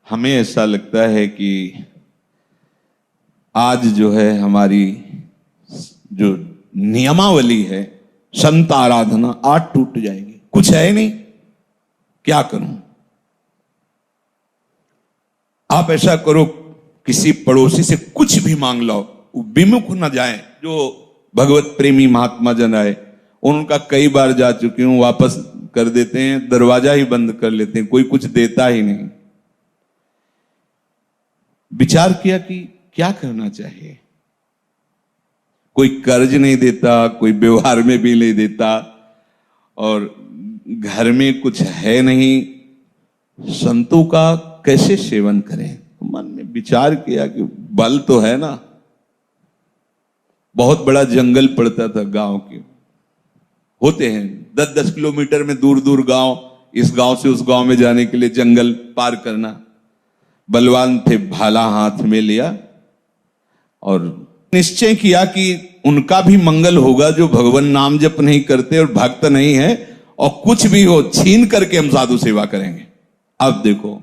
हमें ऐसा लगता है कि आज जो है हमारी जो नियमावली है संत आराधना आज टूट जाएगी, कुछ है नहीं, क्या करूं? आप ऐसा करो, किसी पड़ोसी से कुछ भी मांग लो, विमुख न जाए। जो भगवत प्रेमी महात्मा जन आए, उनका कई बार जा चुकी हूं, वापस कर देते हैं, दरवाजा ही बंद कर लेते हैं, कोई कुछ देता ही नहीं। विचार किया कि क्या करना चाहिए। कोई कर्ज नहीं देता, कोई व्यवहार में भी नहीं देता, और घर में कुछ है नहीं, संतों का कैसे सेवन करें? मन में विचार किया कि बल तो है ना। बहुत बड़ा जंगल पड़ता था गांव के, होते हैं 10-10 किलोमीटर में दूर दूर गांव, इस गांव से उस गांव में जाने के लिए जंगल पार करना। बलवान थे, भाला हाथ में लिया और निश्चय किया कि उनका भी मंगल होगा जो भगवान नाम जप नहीं करते और भक्त नहीं है, और कुछ भी हो छीन करके हम साधु सेवा करेंगे। अब देखो,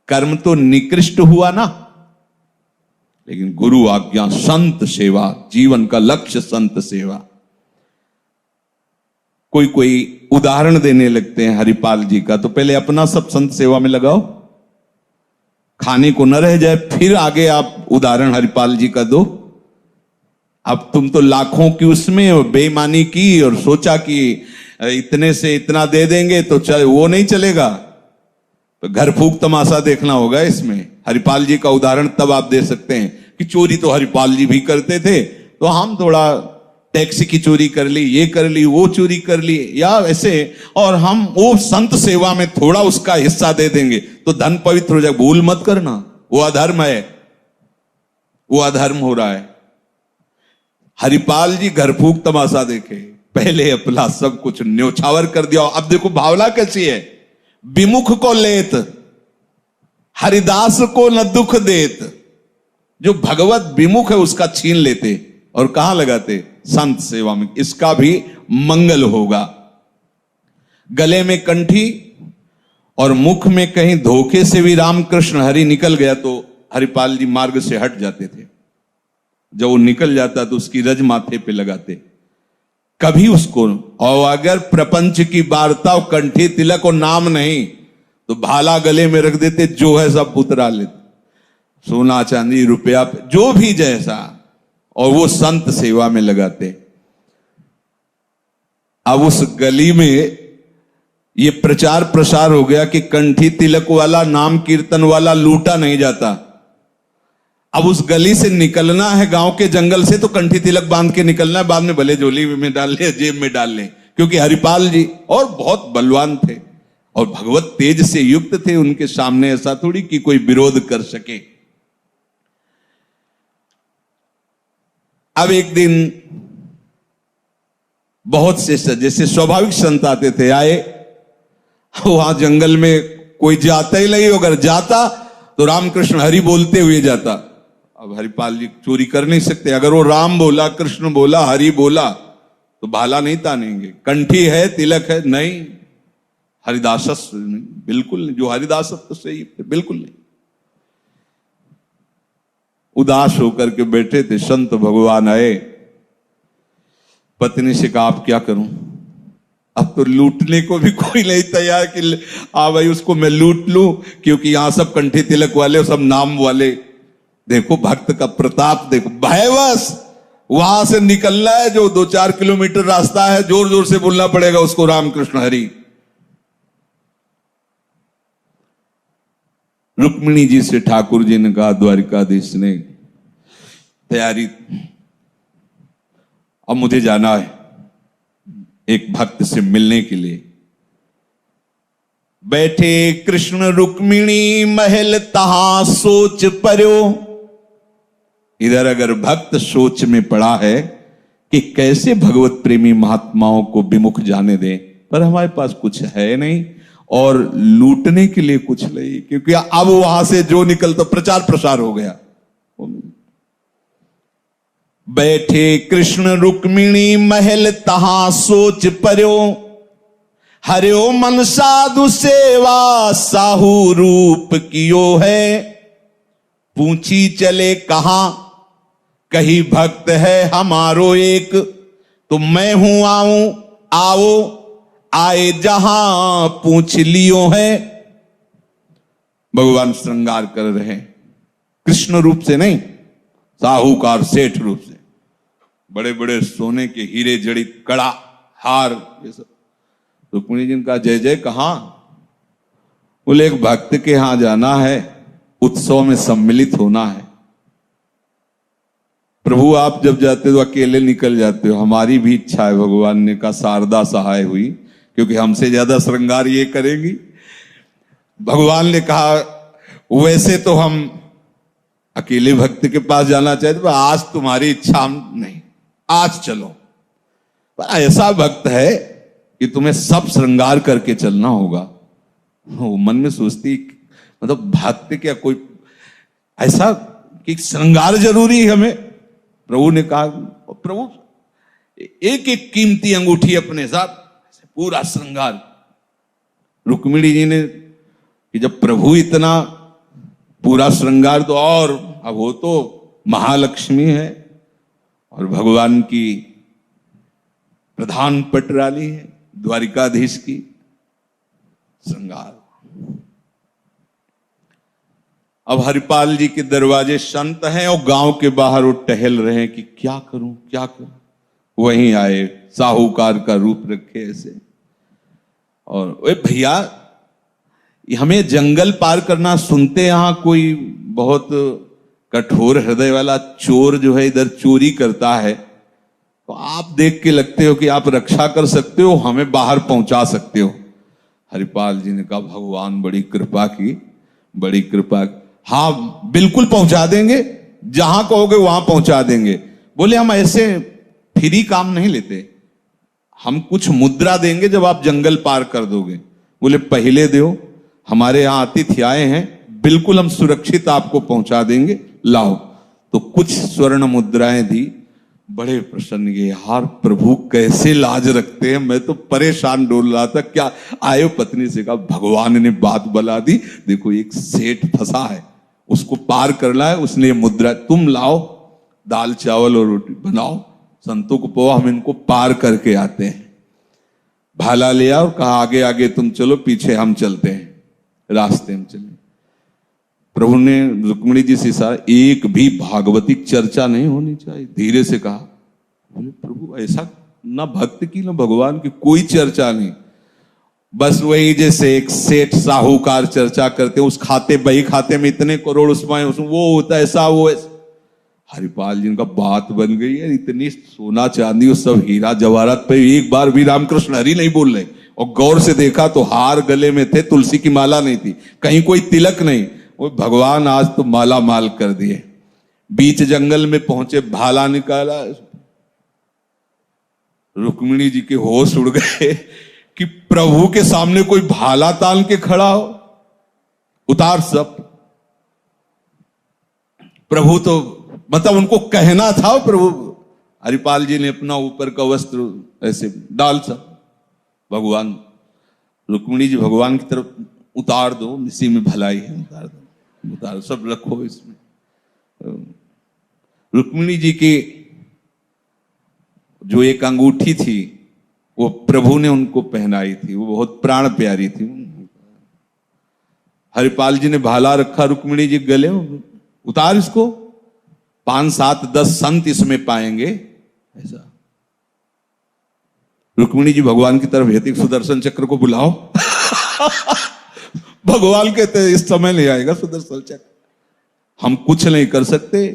कर्म तो निकृष्ट हुआ ना, लेकिन गुरु आज्ञा संत सेवा, जीवन का लक्ष्य संत सेवा। कोई उदाहरण देने लगते हैं हरिपाल जी का, तो पहले अपना सब संत सेवा में लगाओ, खाने को न रह जाए, फिर आगे आप उदाहरण हरिपाल जी का दो। अब तुम तो लाखों की उसमें बेईमानी की और सोचा कि इतने से इतना दे देंगे तो वो नहीं चलेगा, तो घर फूक तमाशा देखना होगा इसमें। हरिपाल जी का उदाहरण तब आप दे सकते हैं कि चोरी तो हरिपाल जी भी करते थे, तो हम थोड़ा टैक्सी की चोरी कर ली, ये कर ली, वो चोरी कर ली, या ऐसे, और हम वो संत सेवा में थोड़ा उसका हिस्सा दे देंगे तो धन पवित्र हो जाएगा। भूल मत करना, वो अधर्म है, वो अधर्म हो रहा है। हरिपाल जी घर फूक तमाशा देखे, पहले अपना सब कुछ न्योछावर कर दिया। अब देखो भावना कैसी है, विमुख को लेत हरिदास को न दुख देत। जो भगवत विमुख है उसका छीन लेते और कहां लगाते, संत सेवा में। इसका भी मंगल होगा। गले में कंठी और मुख में कहीं धोखे से भी रामकृष्ण हरि निकल गया तो हरिपाल जी मार्ग से हट जाते थे। जब वो निकल जाता तो उसकी रज माथे पे लगाते, कभी उसको, और अगर प्रपंच की वार्ता और कंठी तिलक और नाम नहीं तो भाला गले में रख देते, जो है सब उतरा लेते, सोना चांदी रुपया जो भी जैसा, और वो संत सेवा में लगाते। अब उस गली में ये प्रचार प्रसार हो गया कि कंठी तिलक वाला, नाम कीर्तन वाला लूटा नहीं जाता। अब उस गली से निकलना है गांव के जंगल से तो कंठी तिलक बांध के निकलना है, बाद में भले झोली में डाल ले, जेब में डाल ले, क्योंकि हरिपाल जी और बहुत बलवान थे और भगवत तेज से युक्त थे। उनके सामने ऐसा थोड़ी कि कोई विरोध कर सके। अब एक दिन बहुत से जैसे स्वाभाविक संत आते थे, आए, वहां जंगल में कोई जाता ही नहीं, अगर जाता तो रामकृष्ण हरि बोलते हुए जाता। अब हरिपाल जी चोरी कर नहीं सकते, अगर वो राम बोला, कृष्ण बोला, हरि बोला तो भाला नहीं तानेंगे। कंठी है, तिलक है, नहीं, हरिदासस नहीं, बिल्कुल नहीं। जो हरिदासस तो सही, बिल्कुल नहीं। उदास होकर के बैठे थे, संत भगवान आए, पत्नी से कहा आप क्या करूं, अब तो लूटने को भी कोई नहीं तैयार कि भाई उसको मैं लूट लूं, क्योंकि यहां सब कंठी तिलक वाले, सब नाम वाले। देखो भक्त का प्रताप देखो, भयवश वहां से निकलना है, जो 2-4 किलोमीटर रास्ता है, जोर जोर से बोलना पड़ेगा उसको रामकृष्ण हरि। रुक्मिणी जी से ठाकुर जी ने कहा, द्वारिकाधीश ने, तैयारी, अब मुझे जाना है एक भक्त से मिलने के लिए। बैठे कृष्ण रुक्मिणी महल तहां सोच पर्यो। इधर अगर भक्त सोच में पड़ा है कि कैसे भगवत प्रेमी महात्माओं को विमुख जाने दें, पर हमारे पास कुछ है नहीं और लूटने के लिए कुछ नहीं, क्योंकि अब वहां से जो निकलता प्रचार प्रसार हो गया। बैठे कृष्ण रुक्मिणी महल तहां सोच पर्यो। हरियो मन साधु सेवा साहू रूप कियो है। पूछी चले कहां, कही भक्त है हमारो एक। तो मैं हूं आऊं, आओ आए जहां पूछ लियो है। भगवान श्रृंगार कर रहे हैं, कृष्ण रूप से नहीं, साहूकार सेठ रूप से। बड़े बड़े सोने के हीरे जड़ित कड़ा, हार, ये सब। रुक्मिणी जी ने कहा, जय जय कहां? बोले एक भक्त के यहां जाना है, उत्सव में सम्मिलित होना है। प्रभु आप जब जाते हो अकेले निकल जाते हो, हमारी भी इच्छा है। भगवान ने कहा, शारदा सहाय हुई, क्योंकि हमसे ज्यादा श्रृंगार ये करेंगी। भगवान ने कहा, वैसे तो हम अकेले भक्त के पास जाना चाहते, पर आज तुम्हारी इच्छा हम नहीं, आज चलो। पर ऐसा भक्त है कि तुम्हें सब श्रृंगार करके चलना होगा। वो मन में सोचती, मतलब भक्त क्या कोई ऐसा कि श्रृंगार जरूरी है हमें? प्रभु ने कहा, प्रभु एक एक कीमती अंगूठी अपने साथ, पूरा श्रृंगार। रुक्मिणी जी ने कि जब प्रभु इतना पूरा श्रृंगार, तो और अब वो तो महालक्ष्मी है और भगवान की प्रधान पटरानी है, द्वारिकाधीश की श्रृंगार। अब हरिपाल जी के दरवाजे शांत हैं और गांव के बाहर वो टहल रहे हैं कि क्या करूं क्या करूं। वहीं आए, साहूकार का रूप रखे ऐसे, और ओए भैया हमें जंगल पार करना, सुनते यहां कोई बहुत कठोर हृदय वाला चोर जो है इधर चोरी करता है, तो आप देख के लगते हो कि आप रक्षा कर सकते हो, हमें बाहर पहुंचा सकते हो। हरिपाल जी ने कहा, भगवान बड़ी कृपा की, बड़ी कृपा की। हाँ बिल्कुल पहुंचा देंगे, जहां कहोगे वहां पहुंचा देंगे। बोले हम ऐसे फ्री काम नहीं लेते, हम कुछ मुद्रा देंगे जब आप जंगल पार कर दोगे। बोले पहले दो, हमारे यहां अतिथि आए हैं, बिल्कुल हम सुरक्षित आपको पहुंचा देंगे, लाओ। तो कुछ स्वर्ण मुद्राएं दी। बड़े प्रसन्न ये, यार प्रभु कैसे लाज रखते हैं, मैं तो परेशान डोल रहा था। क्या आयो, पत्नी से कहा भगवान ने बात बला दी, देखो एक सेठ फंसा है, उसको पार करना है, उसने मुद्रा, तुम लाओ दाल चावल और रोटी बनाओ, संतों को पो, हम इनको पार करके आते हैं। भाला लिया और कहा आगे आगे तुम चलो, पीछे हम चलते हैं। रास्ते में चले। प्रभु ने रुक्मिणी जी से इशारा, एक भी भागवतिक चर्चा नहीं होनी चाहिए, धीरे से कहा। बोले प्रभु ऐसा ना भक्त की ना भगवान की कोई चर्चा नहीं, बस वही जैसे एक सेठ साहूकार चर्चा करते हैं, उस खाते बही खाते में इतने करोड़, उसमें वो होता ऐसा, वो ऐसा। हरिपाल जी का बात बन गई है, इतनी सोना चांदी और सब हीरा जवाहरात पे एक बार भी रामकृष्ण हरि नहीं बोल रहे। और गौर से देखा तो हार गले में थे, तुलसी की माला नहीं थी, कहीं कोई तिलक नहीं। वो भगवान आज तो माला माल कर दिए। बीच जंगल में पहुंचे, भाला निकाला, रुक्मिणी जी के होश उड़ गए कि प्रभु के सामने कोई भाला तान के खड़ा हो। उतार सब। प्रभु तो मतलब उनको कहना था, प्रभु हरिपाल जी ने अपना ऊपर का वस्त्र ऐसे डाल सा, भगवान रुक्मिणी जी भगवान की तरफ, उतार दो, इसी में भलाई है, उतार दो, उतार सब रखो इसमें। रुक्मिणी जी की जो एक अंगूठी थी वो प्रभु ने उनको पहनाई थी, वो बहुत प्राण प्यारी थी। हरिपाल जी ने भाला रखा रुक्मिणी जी गले, उतार इसको, 5 7 10 संत इसमें पाएंगे ऐसा। रुक्मिणी जी भगवान की तरफ भेती, सुदर्शन चक्र को बुलाओ। भगवान कहते हैं इस समय ले आएगा सुदर्शन चक्र, हम कुछ नहीं कर सकते,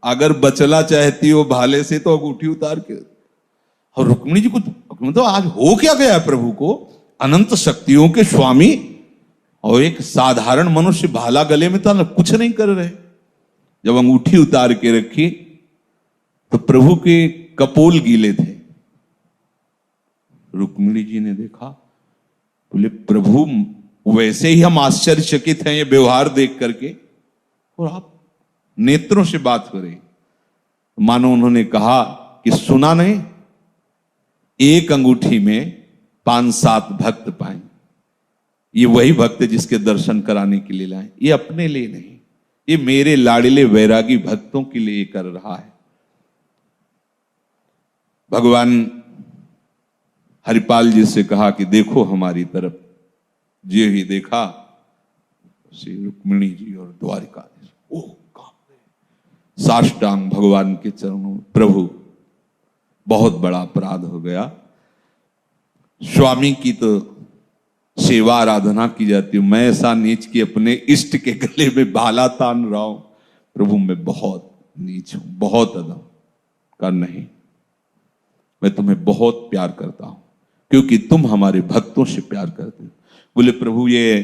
अगर बचना चाहती हो भाले से तो अंगूठी उतार के। और रुक्मिणी जी को मतलब आज हो क्या गया प्रभु को, अनंत शक्तियों के स्वामी और एक साधारण मनुष्य भाला गले में था, कुछ नहीं कर रहे। जब अंगूठी उतार के रखी तो प्रभु के कपोल गीले थे। रुक्मिणी जी ने देखा, बोले प्रभु वैसे ही हम आश्चर्यचकित हैं ये व्यवहार देख करके, और आप नेत्रों से बात करें। मानो उन्होंने कहा कि सुना नहीं, एक अंगूठी में 5 7 भक्त पाए, ये वही भक्त जिसके दर्शन कराने के लिए लाए, ये अपने लिए नहीं, ये मेरे लाड़िले वैरागी भक्तों के लिए कर रहा है। भगवान हरिपाल जी से कहा कि देखो हमारी तरफ। जे ही देखा श्री रुक्मिणी जी और द्वारिका, ओह साष्टांग भगवान के चरणों, प्रभु बहुत बड़ा अपराध हो गया, स्वामी की तो सेवा आराधना की जाती है, मैं ऐसा नीच कि अपने इष्ट के गले में भाला तान रहा हूं। प्रभु मैं बहुत नीच हूं, बहुत अधम का नहीं, मैं तुम्हें बहुत प्यार करता हूं क्योंकि तुम हमारे भक्तों से प्यार करते हो। बोले प्रभु ये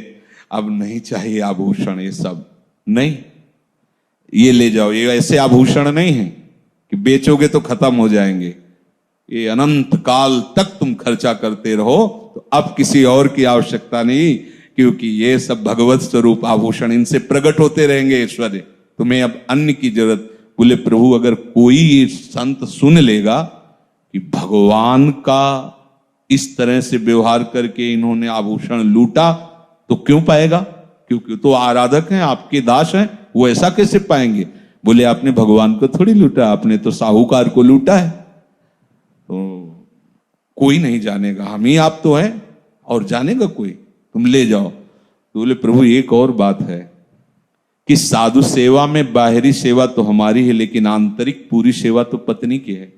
अब नहीं चाहिए आभूषण, ये सब नहीं, ये ले जाओ, ये ऐसे आभूषण नहीं है कि बेचोगे तो खत्म हो जाएंगे, ये अनंत काल तक तुम खर्चा करते रहो, तो अब किसी और की आवश्यकता नहीं, क्योंकि ये सब भगवत स्वरूप आभूषण, इनसे प्रकट होते रहेंगे ऐश्वर्य, तुम्हें अब अन्य की जरूरत। बोले प्रभु अगर कोई ये संत सुन लेगा कि भगवान का इस तरह से व्यवहार करके इन्होंने आभूषण लूटा तो क्यों पाएगा, क्योंकि तो आराधक हैं, आपके दास हैं, वो ऐसा कैसे पाएंगे। बोले आपने भगवान को थोड़ी लूटा, आपने तो साहूकार को लूटा है, तो कोई नहीं जानेगा, हम ही आप तो हैं, और जानेगा कोई, तुम ले जाओ। तो बोले प्रभु एक और बात है कि साधु सेवा में बाहरी सेवा तो हमारी है, लेकिन आंतरिक पूरी सेवा तो पत्नी की है।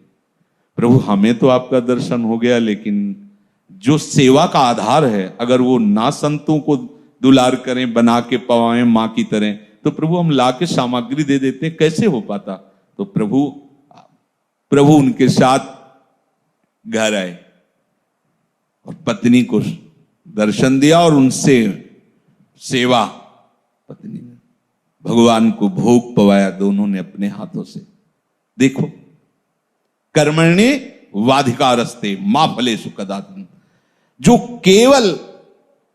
प्रभु हमें तो आपका दर्शन हो गया, लेकिन जो सेवा का आधार है अगर वो ना संतों को दुलार करें, बना के पवाएं मां की तरह, तो प्रभु हम ला के सामग्री दे देते हैं, कैसे हो पाता। तो प्रभु उनके साथ घर आए और पत्नी को दर्शन दिया और उनसे सेवा, पत्नी ने भगवान को भोग पवाया दोनों ने अपने हाथों से। देखो कर्मण्ये वाधिकारस्ते मां फलेषु कदाचन, जो केवल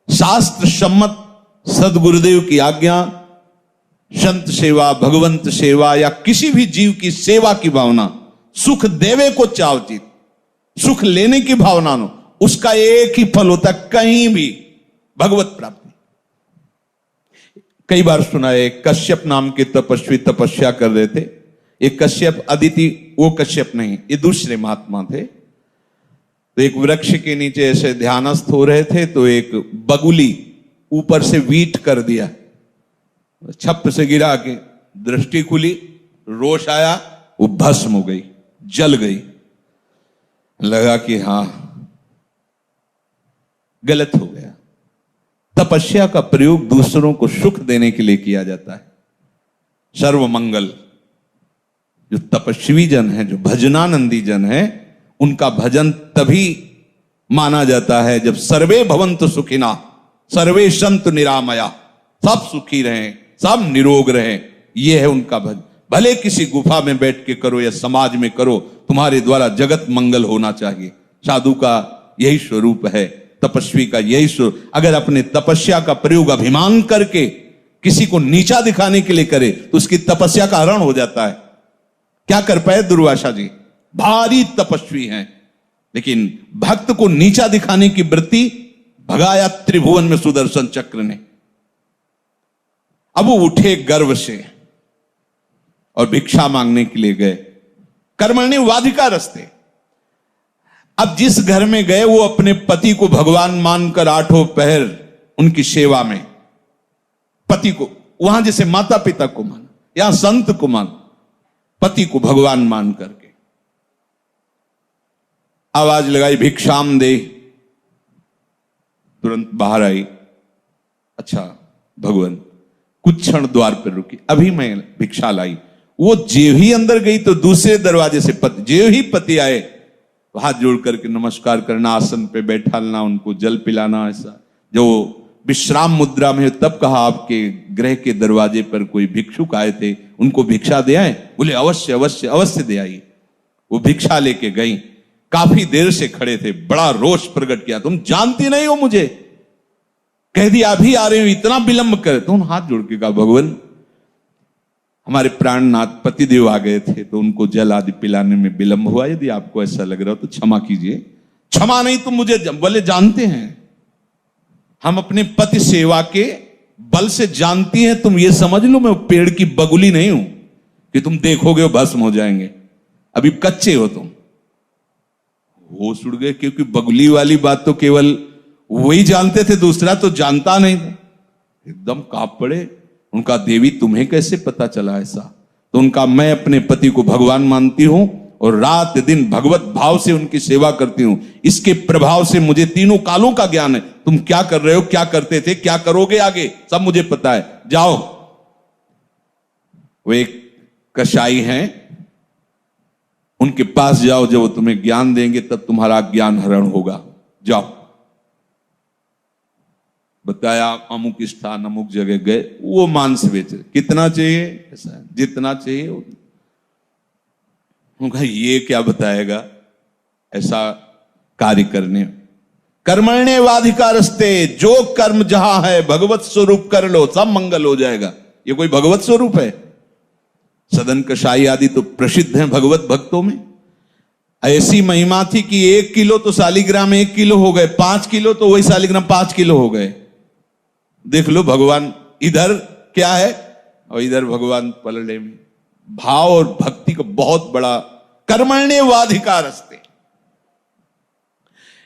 शास्त्र सम्मत सदगुरुदेव की आज्ञा, संत सेवा, भगवंत सेवा या किसी भी जीव की सेवा की भावना, सुख देवे को चावचित, सुख लेने की भावना नो, उसका एक ही फल होता है, कहीं भी भगवत प्राप्ति। कई बार सुना है, कश्यप नाम के तपस्वी तपस्या कर रहे थे। एक कश्यप अदिति, वो कश्यप नहीं, ये दूसरे महात्मा थे। तो एक वृक्ष के नीचे ऐसे ध्यानस्थ हो रहे थे, तो एक बगुली ऊपर से वीट कर दिया, छप से गिरा के दृष्टि खुली, रोष आया, वो भस्म हो गई, जल गई। लगा कि हां गलत हो गया। तपस्या का प्रयोग दूसरों को सुख देने के लिए किया जाता है। सर्वमंगल, जो तपस्वी जन है, जो भजनानंदी जन है, उनका भजन तभी माना जाता है जब सर्वे भवन्तु सुखिना सर्वे सन्तु निरामया, सब सुखी रहें, सब निरोग रहें, यह है उनका भजन। भले किसी गुफा में बैठ के करो या समाज में करो, तुम्हारे द्वारा जगत मंगल होना चाहिए। साधु का यही स्वरूप है, तपस्वी का यही स्वरूप। अगर अपने तपस्या का प्रयोग अभिमान करके किसी को नीचा दिखाने के लिए करे तो उसकी तपस्या का हरण हो जाता है। क्या कर पाए दुर्वासा जी, भारी तपस्वी हैं, लेकिन भक्त को नीचा दिखाने की वृत्ति भगाया त्रिभुवन में सुदर्शन चक्र ने। अब वो उठे गर्व से और भिक्षा मांगने के लिए गए। कर्मण्ये वाधिकारस्ते, अब जिस घर में गए वो अपने पति को भगवान मानकर आठों पहर उनकी सेवा में, पति को वहां जैसे माता पिता को मान, यहां संत को मान, पति को भगवान मान करके आवाज लगाई भिक्षाम दे, तुरंत बाहर आई। अच्छा भगवान, कुछ क्षण द्वार पर रुकी, अभी मैं भिक्षा लाई। वो जेव ही अंदर गई तो दूसरे दरवाजे से पति, जेव ही पति आए, हाथ जोड़ करके नमस्कार करना, आसन पे बैठाना, उनको जल पिलाना। ऐसा जो विश्राम मुद्रा में, तब कहा आपके गृह के दरवाजे पर कोई भिक्षुक आए थे, उनको भिक्षा दे आए। बोले अवश्य अवश्य अवश्य दे आई। वो भिक्षा लेके गई, काफी देर से खड़े थे, बड़ा रोष प्रकट किया, तुम जानती नहीं हो मुझे, कह दिया अभी आ रहे हो, इतना विलंब करे। तो उन हाथ जोड़ के कहा भगवान, हमारे प्राणनाथ पतिदेव आ गए थे तो उनको जल आदि पिलाने में विलंब हुआ, यदि आपको ऐसा लग रहा हो तो क्षमा कीजिए। क्षमा नहीं, तुम मुझे बोले जानते हैं, हम अपने पति सेवा के बल से जानती हैं, तुम ये समझ लो मैं पेड़ की बगुली नहीं हूं कि तुम देखोगे भस्म हो जाएंगे, अभी कच्चे हो तुम। होश उड़ गए, क्योंकि बगुली वाली बात तो केवल वही जानते थे, दूसरा तो जानता नहीं था। एकदम कांप पड़े। उनका देवी तुम्हें कैसे पता चला ऐसा? तो उनका मैं अपने पति को भगवान मानती हूं और रात दिन भगवत भाव से उनकी सेवा करती हूं, इसके प्रभाव से मुझे तीनों कालों का ज्ञान है। तुम क्या कर रहे हो, क्या करते थे, क्या करोगे आगे, सब मुझे पता है, जाओ। वो एक कसाई हैं, उनके पास जाओ, जब वो तुम्हें ज्ञान देंगे तब तुम्हारा ज्ञान हरण होगा, जाओ। बताया अमुक स्थान अमुक जगह गए, वो मांस बेच रहे, कितना चाहिए, ऐसा जितना चाहिए। उनका ये क्या बताएगा ऐसा कार्य करने। कर्मण्ये वाधिकारस्ते, जो कर्म जहां है भगवत स्वरूप कर लो, सब मंगल हो जाएगा। ये कोई भगवत स्वरूप है? सदन कषाई आदि तो प्रसिद्ध हैं भगवत भक्तों में। ऐसी महिमा थी कि 1 किलो तो शालिग्राम 1 किलो हो गए, 5 किलो तो वही शालिग्राम 5 किलो हो गए। देख लो भगवान इधर क्या है और इधर भगवान पलड़े में। भाव और भक्ति को बहुत बड़ा कर्मण्येवाधिकार अस्ते।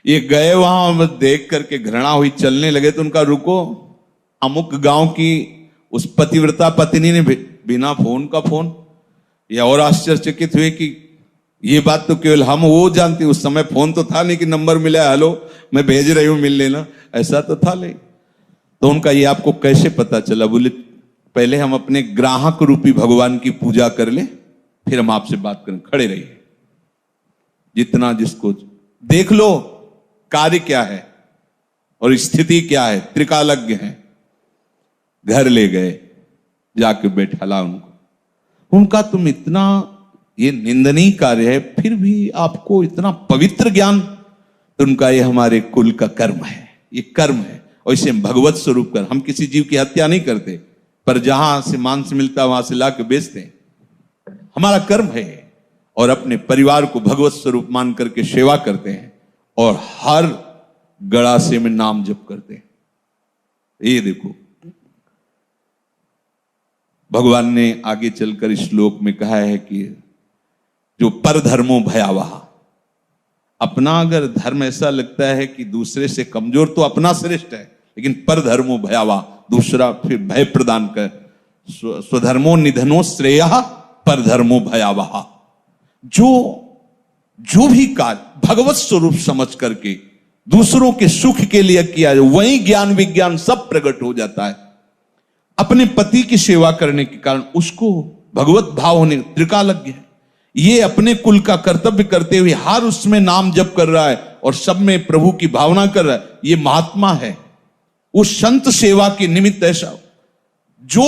ये गए वहां, देख करके घृणा हुई, चलने लगे तो उनका रुको। अमुक गांव की उस पतिव्रता पत्नी ने बिना फोन का फोन, या और आश्चर्यचकित हुए कि ये बात तो केवल हम वो जानते, उस समय फोन तो था नहीं कि नंबर मिला, हेलो मैं भेज रही हूं मिल लेना, ऐसा तो था नहीं। तो उनका ये आपको कैसे पता चला? बोले पहले हम अपने ग्राहक रूपी भगवान की पूजा कर ले, फिर हम आपसे बात करें, खड़े रहिए। जितना जिसको देख लो कार्य क्या है और स्थिति क्या है, त्रिकालज्ञ है। घर ले गए, जाके बैठाला उनको। उनका तुम इतना, ये निंदनीय कार्य है, फिर भी आपको इतना पवित्र ज्ञान। तो उनका ये हमारे कुल का कर्म है, ये कर्म है। और इसे भगवत स्वरूप कर, हम किसी जीव की हत्या नहीं करते, पर जहां से मांस मिलता वहां से लाके बेचते हैं, हमारा कर्म है। और अपने परिवार को भगवत स्वरूप मान करके सेवा करते हैं और हर गड़ासे में नाम जप करते हैं। ये देखो भगवान ने आगे चलकर इस श्लोक में कहा है कि जो परधर्मो भयावह, अपना अगर धर्म ऐसा लगता है कि दूसरे से कमजोर, तो अपना श्रेष्ठ है, लेकिन परधर्मो भयावह, दूसरा फिर भय प्रदान कर। स्वधर्मो निधनो श्रेयः परधर्मो भयावह। जो भी कार्य भगवत स्वरूप समझ करके दूसरों के सुख के लिए किया जाए, वही ज्ञान विज्ञान सब प्रकट हो जाता है। अपने पति की सेवा करने के कारण उसको भगवत भाव होने, त्रिकालज्ञ है, ये अपने कुल का कर्तव्य करते हुए हर उसमें नाम जप कर रहा है और सब में प्रभु की भावना कर रहा है, ये महात्मा है। उस संत सेवा के निमित्त ऐसा जो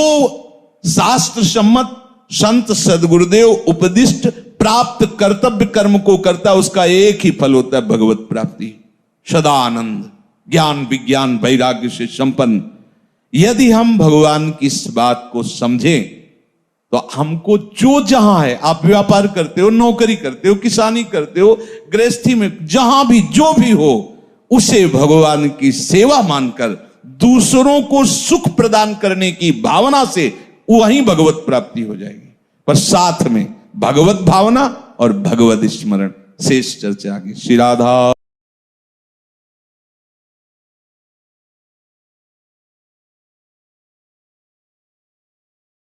शास्त्र सम्मत संत सदगुरुदेव उपदिष्ट प्राप्त कर्तव्य कर्म को करता, उसका एक ही फल होता है, भगवत प्राप्ति, सदा आनंद, ज्ञान विज्ञान वैराग्य से संपन्न। यदि हम भगवान की इस बात को समझें तो हमको जो जहां है, आप व्यापार करते हो, नौकरी करते हो, किसानी करते हो, गृहस्थी में, जहां भी जो भी हो, उसे भगवान की सेवा मानकर दूसरों को सुख प्रदान करने की भावना से वहीं भगवत प्राप्ति हो जाएगी। पर साथ में भगवत भावना और भगवत स्मरण। शेष चर्चा आगे। श्री राधा।